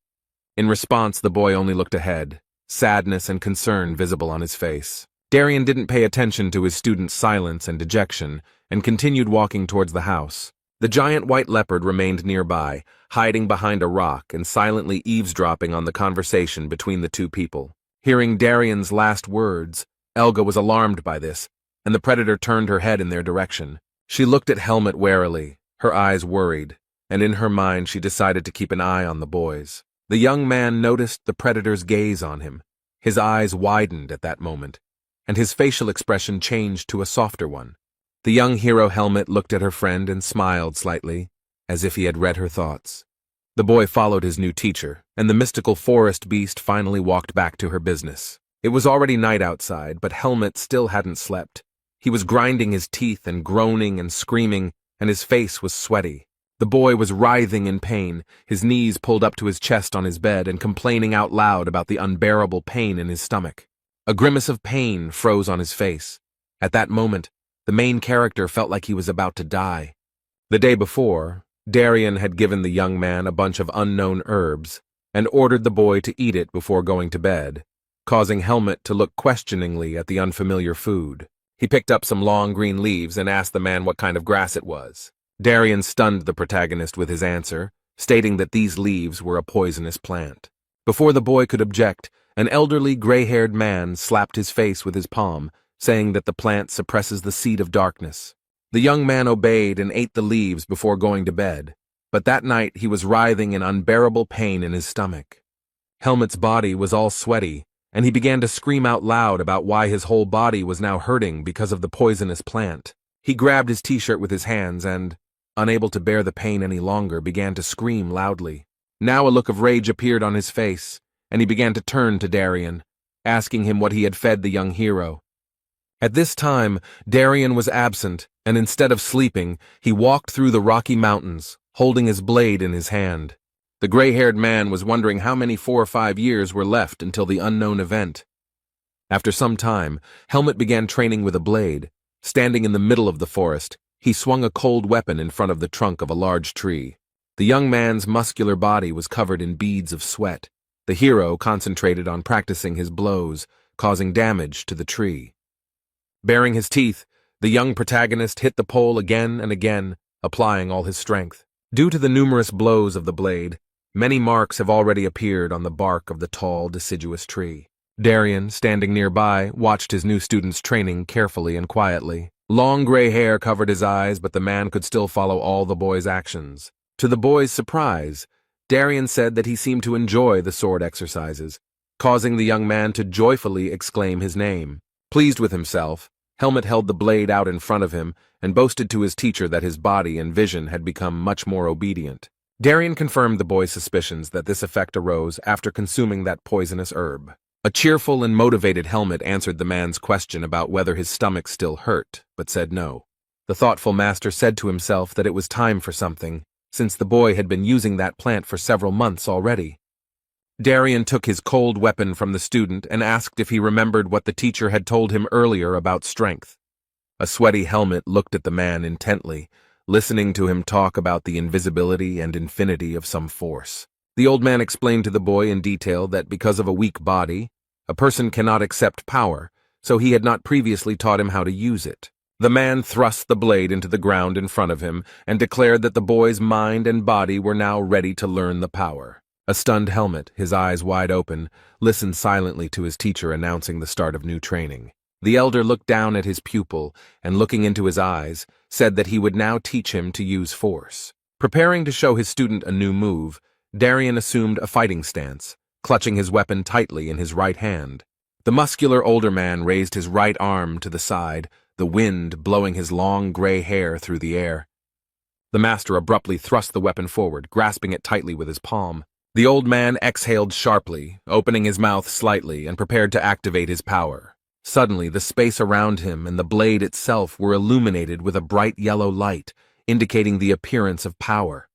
In response, the boy only looked ahead, sadness and concern visible on his face. Darien didn't pay attention to his student's silence and dejection and continued walking towards the house. The giant white leopard remained nearby, hiding behind a rock and silently eavesdropping on the conversation between the two people. Hearing Darien's last words, Elga was alarmed by this, and the predator turned her head in their direction. She looked at Helmet warily, her eyes worried, and in her mind she decided to keep an eye on the boys. The young man noticed the predator's gaze on him. His eyes widened at that moment, and his facial expression changed to a softer one. The young hero Helmet looked at her friend and smiled slightly, as if he had read her thoughts. The boy followed his new teacher, and the mystical forest beast finally walked back to her business. It was already night outside, but Helmet still hadn't slept. He was grinding his teeth and groaning and screaming, and his face was sweaty. The boy was writhing in pain, his knees pulled up to his chest on his bed and complaining out loud about the unbearable pain in his stomach. A grimace of pain froze on his face. At that moment, the main character felt like he was about to die. The day before, Darien had given the young man a bunch of unknown herbs and ordered the boy to eat it before going to bed, causing Helmet to look questioningly at the unfamiliar food. He picked up some long green leaves and asked the man what kind of grass it was. Darien stunned the protagonist with his answer, stating that these leaves were a poisonous plant. Before the boy could object, an elderly gray-haired man slapped his face with his palm, saying that the plant suppresses the seed of darkness. The young man obeyed and ate the leaves before going to bed, but that night he was writhing in unbearable pain in his stomach. Helmet's body was all sweaty, and he began to scream out loud about why his whole body was now hurting because of the poisonous plant. He grabbed his t-shirt with his hands and, unable to bear the pain any longer, began to scream loudly. Now a look of rage appeared on his face, and he began to turn to Darien, asking him what he had fed the young hero. At this time, Darien was absent, and instead of sleeping, he walked through the Rocky Mountains, holding his blade in his hand. The gray-haired man was wondering how many 4 or 5 years were left until the unknown event. After some time, Helmet began training with a blade. Standing in the middle of the forest, he swung a cold weapon in front of the trunk of a large tree. The young man's muscular body was covered in beads of sweat. The hero concentrated on practicing his blows, causing damage to the tree. Baring his teeth, the young protagonist hit the pole again and again, applying all his strength. Due to the numerous blows of the blade, many marks have already appeared on the bark of the tall, deciduous tree. Darien, standing nearby, watched his new student's training carefully and quietly. Long gray hair covered his eyes, but the man could still follow all the boy's actions. To the boy's surprise, Darien said that he seemed to enjoy the sword exercises, causing the young man to joyfully exclaim his name. Pleased with himself, Helmet held the blade out in front of him and boasted to his teacher that his body and vision had become much more obedient. Darien confirmed the boy's suspicions that this effect arose after consuming that poisonous herb. A cheerful and motivated Helmet answered the man's question about whether his stomach still hurt, but said no. The thoughtful master said to himself that it was time for something, since the boy had been using that plant for several months already. Darien took his cold weapon from the student and asked if he remembered what the teacher had told him earlier about strength. A sweaty Helmet looked at the man intently, listening to him talk about the invisibility and infinity of some force. The old man explained to the boy in detail that because of a weak body, a person cannot accept power, so he had not previously taught him how to use it. The man thrust the blade into the ground in front of him and declared that the boy's mind and body were now ready to learn the power. A stunned Helmet, his eyes wide open, listened silently to his teacher announcing the start of new training. The elder looked down at his pupil and, looking into his eyes, said that he would now teach him to use force. Preparing to show his student a new move, Darien assumed a fighting stance, clutching his weapon tightly in his right hand. The muscular older man raised his right arm to the side, the wind blowing his long gray hair through the air. The master abruptly thrust the weapon forward, grasping it tightly with his palm. The old man exhaled sharply, opening his mouth slightly and prepared to activate his power. Suddenly, the space around him and the blade itself were illuminated with a bright yellow light, indicating the appearance of power.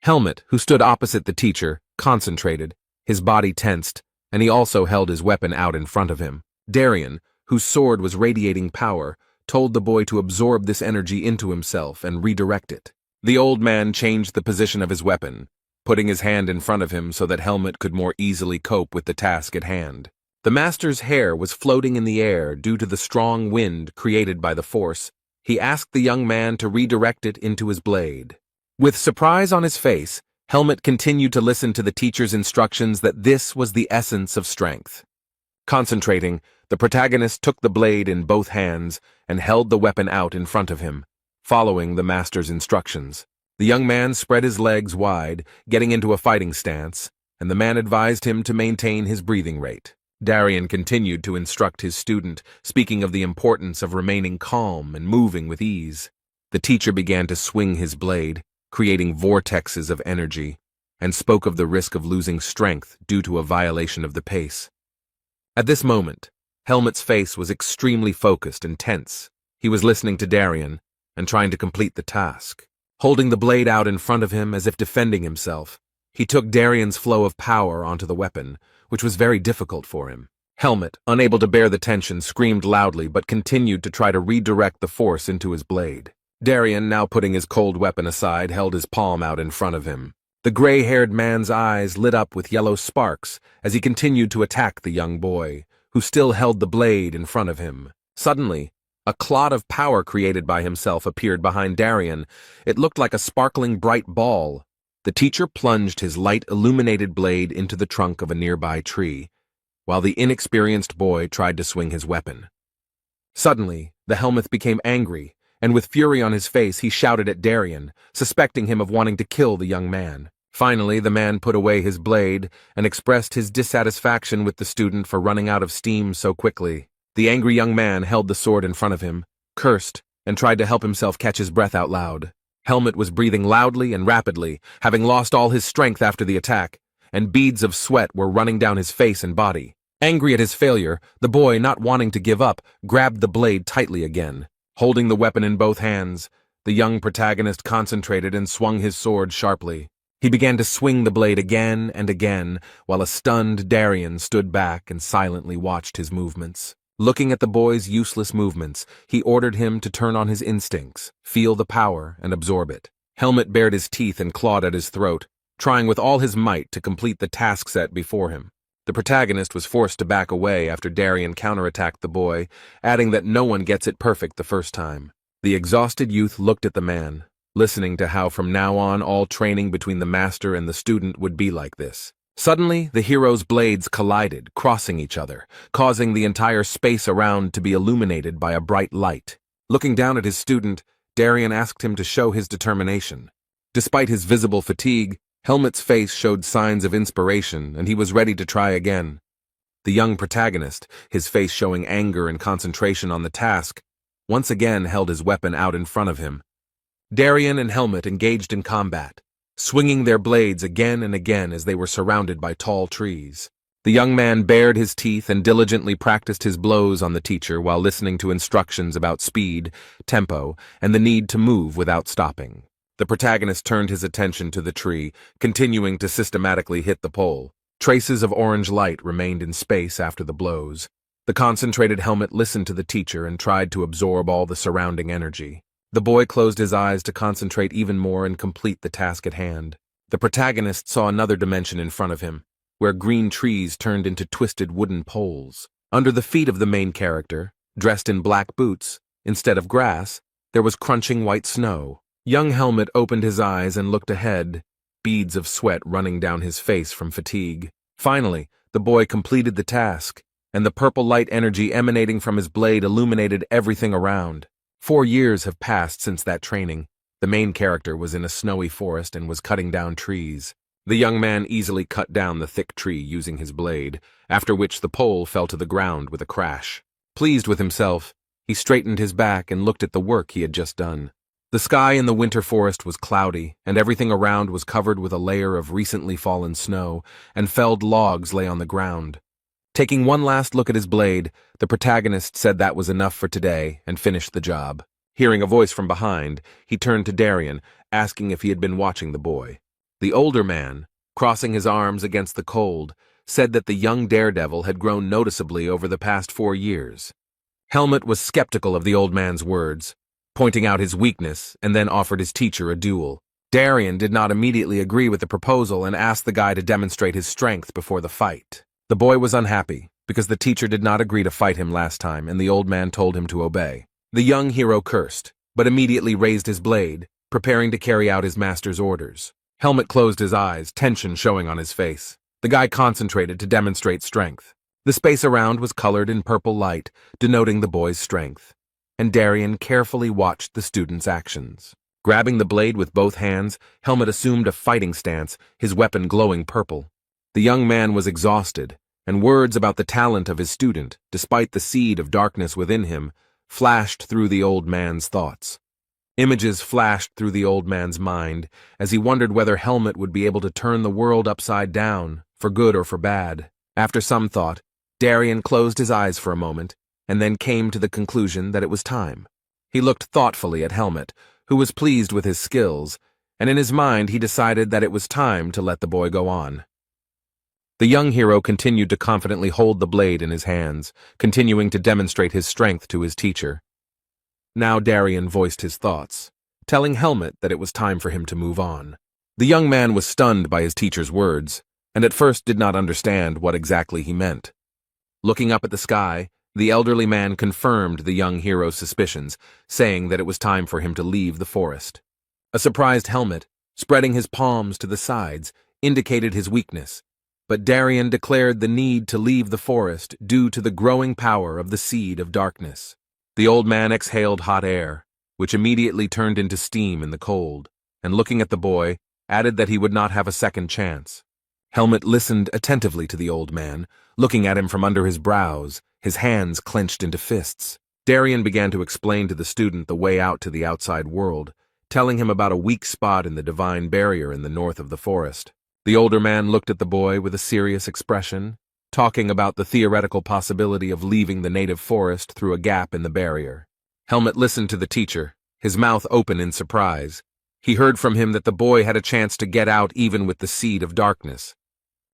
Helmet, who stood opposite the teacher, concentrated, his body tensed, and he also held his weapon out in front of him. Darien, whose sword was radiating power, told the boy to absorb this energy into himself and redirect it. The old man changed the position of his weapon, putting his hand in front of him so that Helmet could more easily cope with the task at hand. The master's hair was floating in the air due to the strong wind created by the force. He asked the young man to redirect it into his blade. With surprise on his face, Helmet continued to listen to the teacher's instructions that this was the essence of strength. Concentrating, the protagonist took the blade in both hands and held the weapon out in front of him, following the master's instructions. The young man spread his legs wide, getting into a fighting stance, and the man advised him to maintain his breathing rate. Darien continued to instruct his student, speaking of the importance of remaining calm and moving with ease. The teacher began to swing his blade, creating vortexes of energy, and spoke of the risk of losing strength due to a violation of the pace. At this moment, Helmet's face was extremely focused and tense. He was listening to Darien and trying to complete the task. Holding the blade out in front of him as if defending himself, he took Darien's flow of power onto the weapon, which was very difficult for him. Helmet, unable to bear the tension, screamed loudly but continued to try to redirect the force into his blade. Darien, now putting his cold weapon aside, held his palm out in front of him. The gray-haired man's eyes lit up with yellow sparks as he continued to attack the young boy, who still held the blade in front of him. Suddenly, a clot of power created by himself appeared behind Darien. It looked like a sparkling bright ball. The teacher plunged his light illuminated blade into the trunk of a nearby tree, while the inexperienced boy tried to swing his weapon. Suddenly, the Helmuth became angry, and with fury on his face he shouted at Darien, suspecting him of wanting to kill the young man. Finally, the man put away his blade and expressed his dissatisfaction with the student for running out of steam so quickly. The angry young man held the sword in front of him, cursed, and tried to help himself catch his breath out loud. Helmet was breathing loudly and rapidly, having lost all his strength after the attack, and beads of sweat were running down his face and body. Angry at his failure, the boy, not wanting to give up, grabbed the blade tightly again. Holding the weapon in both hands, the young protagonist concentrated and swung his sword sharply. He began to swing the blade again and again, while a stunned Darien stood back and silently watched his movements. Looking at the boy's useless movements, he ordered him to turn on his instincts, feel the power, and absorb it. Helmet bared his teeth and clawed at his throat, trying with all his might to complete the task set before him. The protagonist was forced to back away after Darien counterattacked the boy, adding that no one gets it perfect the first time. The exhausted youth looked at the man, listening to how from now on all training between the master and the student would be like this. Suddenly, the hero's blades collided, crossing each other, causing the entire space around to be illuminated by a bright light. Looking down at his student, Darien asked him to show his determination. Despite his visible fatigue, Helmet's face showed signs of inspiration, and he was ready to try again. The young protagonist, his face showing anger and concentration on the task, once again held his weapon out in front of him. Darien and Helmet engaged in combat, swinging their blades again and again as they were surrounded by tall trees. The young man bared his teeth and diligently practiced his blows on the teacher while listening to instructions about speed, tempo, and the need to move without stopping. The protagonist turned his attention to the tree, continuing to systematically hit the pole. Traces of orange light remained in space after the blows. The concentrated Helmet listened to the teacher and tried to absorb all the surrounding energy. The boy closed his eyes to concentrate even more and complete the task at hand. The protagonist saw another dimension in front of him, where green trees turned into twisted wooden poles. Under the feet of the main character, dressed in black boots, instead of grass, there was crunching white snow. Young Helmet opened his eyes and looked ahead, beads of sweat running down his face from fatigue. Finally, the boy completed the task, and the purple light energy emanating from his blade illuminated everything around. 4 years have passed since that training. The main character was in a snowy forest and was cutting down trees. The young man easily cut down the thick tree using his blade, after which the pole fell to the ground with a crash. Pleased with himself, he straightened his back and looked at the work he had just done. The sky in the winter forest was cloudy, and everything around was covered with a layer of recently fallen snow, and felled logs lay on the ground. Taking one last look at his blade, the protagonist said that was enough for today and finished the job. Hearing a voice from behind, he turned to Darien, asking if he had been watching the boy. The older man, crossing his arms against the cold, said that the young daredevil had grown noticeably over the past 4 years. Helmet was skeptical of the old man's words, pointing out his weakness, and then offered his teacher a duel. Darien did not immediately agree with the proposal and asked the guy to demonstrate his strength before the fight. The boy was unhappy, because the teacher did not agree to fight him last time, and the old man told him to obey. The young hero cursed, but immediately raised his blade, preparing to carry out his master's orders. Helmet closed his eyes, tension showing on his face. The guy concentrated to demonstrate strength. The space around was colored in purple light, denoting the boy's strength, and Darien carefully watched the student's actions. Grabbing the blade with both hands, Helmet assumed a fighting stance, his weapon glowing purple. The young man was exhausted, and words about the talent of his student, despite the seed of darkness within him, flashed through the old man's thoughts. Images flashed through the old man's mind as he wondered whether Helmet would be able to turn the world upside down, for good or for bad. After some thought, Darien closed his eyes for a moment, and then came to the conclusion that it was time. He looked thoughtfully at Helmet, who was pleased with his skills, and in his mind he decided that it was time to let the boy go on. The young hero continued to confidently hold the blade in his hands, continuing to demonstrate his strength to his teacher. Now Darien voiced his thoughts, telling Helmet that it was time for him to move on. The young man was stunned by his teacher's words, and at first did not understand what exactly he meant. Looking up at the sky, the elderly man confirmed the young hero's suspicions, saying that it was time for him to leave the forest. A surprised Helmet, spreading his palms to the sides, indicated his weakness, but Darien declared the need to leave the forest due to the growing power of the seed of darkness. The old man exhaled hot air, which immediately turned into steam in the cold, and looking at the boy, added that he would not have a second chance. Helmet listened attentively to the old man, looking at him from under his brows, his hands clenched into fists. Darien began to explain to the student the way out to the outside world, telling him about a weak spot in the divine barrier in the north of the forest. The older man looked at the boy with a serious expression, talking about the theoretical possibility of leaving the native forest through a gap in the barrier. Helmet listened to the teacher, his mouth open in surprise. He heard from him that the boy had a chance to get out even with the seed of darkness.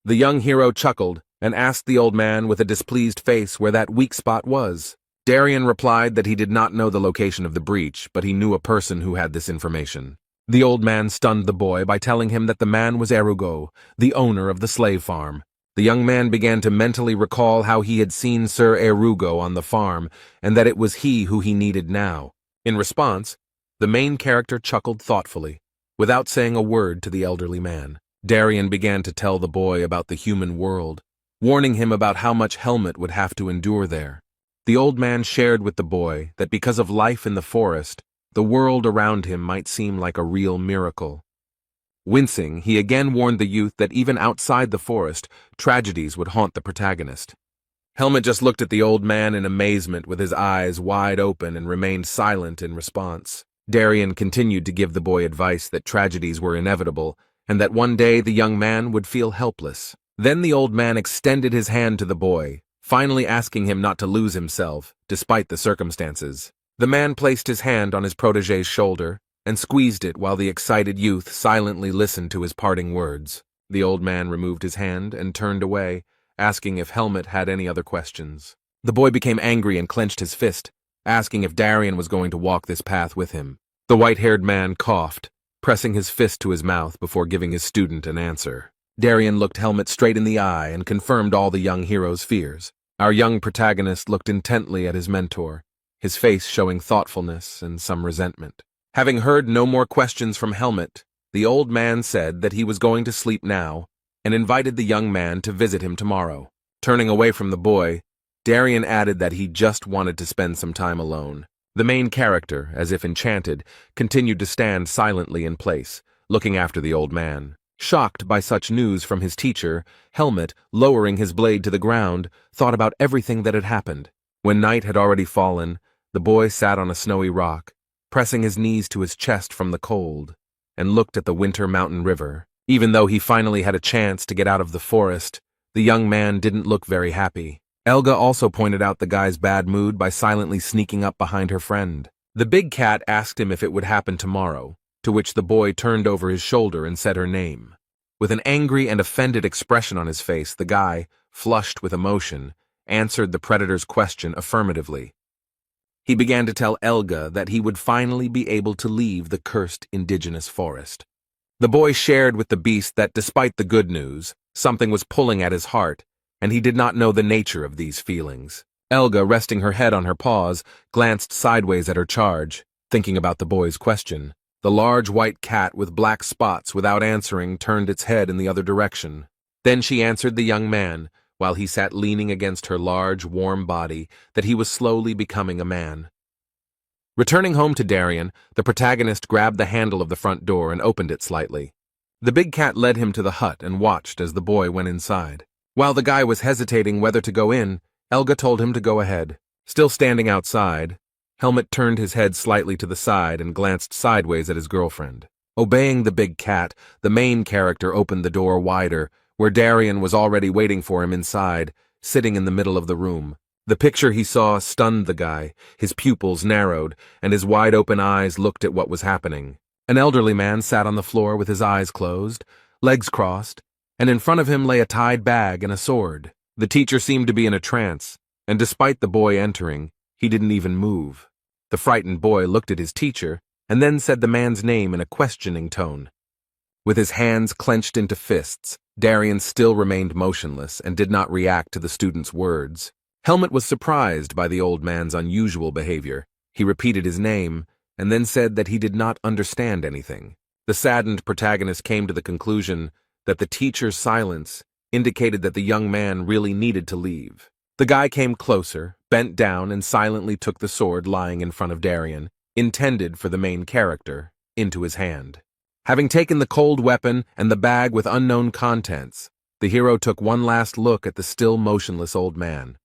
The young hero chuckled and asked the old man with a displeased face where that weak spot was. Darien replied that he did not know the location of the breach, but he knew a person who had this information. The old man stunned the boy by telling him that the man was Erugo, the owner of the slave farm. The young man began to mentally recall how he had seen Sir Erugo on the farm, and that it was he who he needed now. In response, the main character chuckled thoughtfully, without saying a word to the elderly man. Darien began to tell the boy about the human world, warning him about how much Helmut would have to endure there. The old man shared with the boy that because of life in the forest, the world around him might seem like a real miracle. Wincing, he again warned the youth that even outside the forest, tragedies would haunt the protagonist. Helmut just looked at the old man in amazement with his eyes wide open and remained silent in response. Darien continued to give the boy advice that tragedies were inevitable and that one day the young man would feel helpless. Then the old man extended his hand to the boy, finally asking him not to lose himself, despite the circumstances. The man placed his hand on his protégé's shoulder and squeezed it while the excited youth silently listened to his parting words. The old man removed his hand and turned away, asking if Helmut had any other questions. The boy became angry and clenched his fist, asking if Darien was going to walk this path with him. The white-haired man coughed, pressing his fist to his mouth before giving his student an answer. Darien looked Helmut straight in the eye and confirmed all the young hero's fears. Our young protagonist looked intently at his mentor, his face showing thoughtfulness and some resentment. Having heard no more questions from Helmut, the old man said that he was going to sleep now and invited the young man to visit him tomorrow. Turning away from the boy, Darien added that he just wanted to spend some time alone. The main character, as if enchanted, continued to stand silently in place, looking after the old man. Shocked by such news from his teacher, Helmut, lowering his blade to the ground, thought about everything that had happened. When night had already fallen, the boy sat on a snowy rock, pressing his knees to his chest from the cold, and looked at the winter mountain river. Even though he finally had a chance to get out of the forest, the young man didn't look very happy. Elga also pointed out the guy's bad mood by silently sneaking up behind her friend. The big cat asked him if it would happen tomorrow, to which the boy turned over his shoulder and said her name. With an angry and offended expression on his face, the guy, flushed with emotion, answered the predator's question affirmatively. He began to tell Elga that he would finally be able to leave the cursed indigenous forest. The boy shared with the beast that despite the good news, something was pulling at his heart, and he did not know the nature of these feelings. Elga, resting her head on her paws, glanced sideways at her charge, thinking about the boy's question. The large white cat with black spots without answering turned its head in the other direction. Then she answered the young man, while he sat leaning against her large, warm body, that he was slowly becoming a man. Returning home to Darien, the protagonist grabbed the handle of the front door and opened it slightly. The big cat led him to the hut and watched as the boy went inside. While the guy was hesitating whether to go in, Elga told him to go ahead. Still standing outside, Helmut turned his head slightly to the side and glanced sideways at his girlfriend. Obeying the big cat, the main character opened the door wider, where Darien was already waiting for him inside, sitting in the middle of the room. The picture he saw stunned the guy. His pupils narrowed, and his wide-open eyes looked at what was happening. An elderly man sat on the floor with his eyes closed, legs crossed, and in front of him lay a tied bag and a sword. The teacher seemed to be in a trance, and despite the boy entering, he didn't even move. The frightened boy looked at his teacher, and then said the man's name in a questioning tone. With his hands clenched into fists, Darien still remained motionless and did not react to the student's words. Helmut was surprised by the old man's unusual behavior. He repeated his name, and then said that he did not understand anything. The saddened protagonist came to the conclusion that the teacher's silence indicated that the young man really needed to leave. The guy came closer, bent down, and silently took the sword lying in front of Darien, intended for the main character, into his hand. Having taken the cold weapon and the bag with unknown contents, the hero took one last look at the still motionless old man.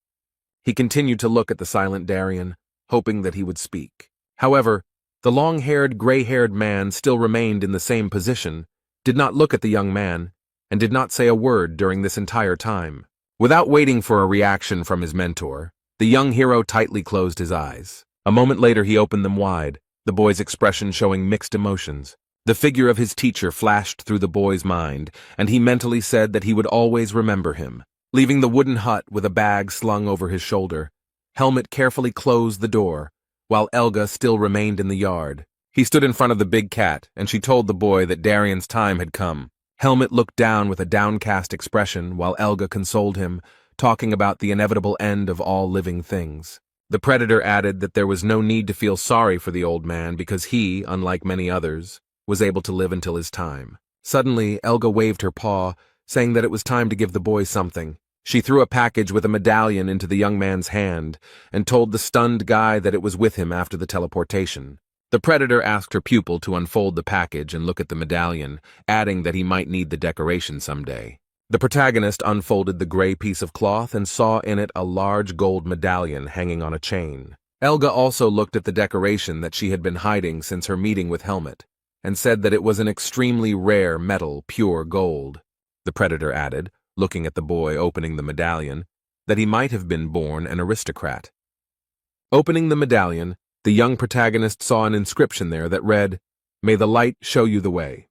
He continued to look at the silent Darien, hoping that he would speak. However, the long-haired, gray-haired man still remained in the same position, did not look at the young man, and did not say a word during this entire time. Without waiting for a reaction from his mentor, the young hero tightly closed his eyes. A moment later he opened them wide, the boy's expression showing mixed emotions. The figure of his teacher flashed through the boy's mind, and he mentally said that he would always remember him. Leaving the wooden hut with a bag slung over his shoulder, Helmet carefully closed the door, while Elga still remained in the yard. He stood in front of the big cat, and she told the boy that Darian's time had come. Helmet looked down with a downcast expression while Elga consoled him, talking about the inevitable end of all living things. The predator added that there was no need to feel sorry for the old man because he, unlike many others, was able to live until his time. Suddenly, Elga waved her paw, saying that it was time to give the boy something. She threw a package with a medallion into the young man's hand and told the stunned guy that it was with him after the teleportation. The predator asked her pupil to unfold the package and look at the medallion, adding that he might need the decoration someday. The protagonist unfolded the gray piece of cloth and saw in it a large gold medallion hanging on a chain. Elga also looked at the decoration that she had been hiding since her meeting with Helmet, and said that it was an extremely rare metal, pure gold. The predator added, looking at the boy opening the medallion, that he might have been born an aristocrat. Opening the medallion, the young protagonist saw an inscription there that read, "May the light show you the way."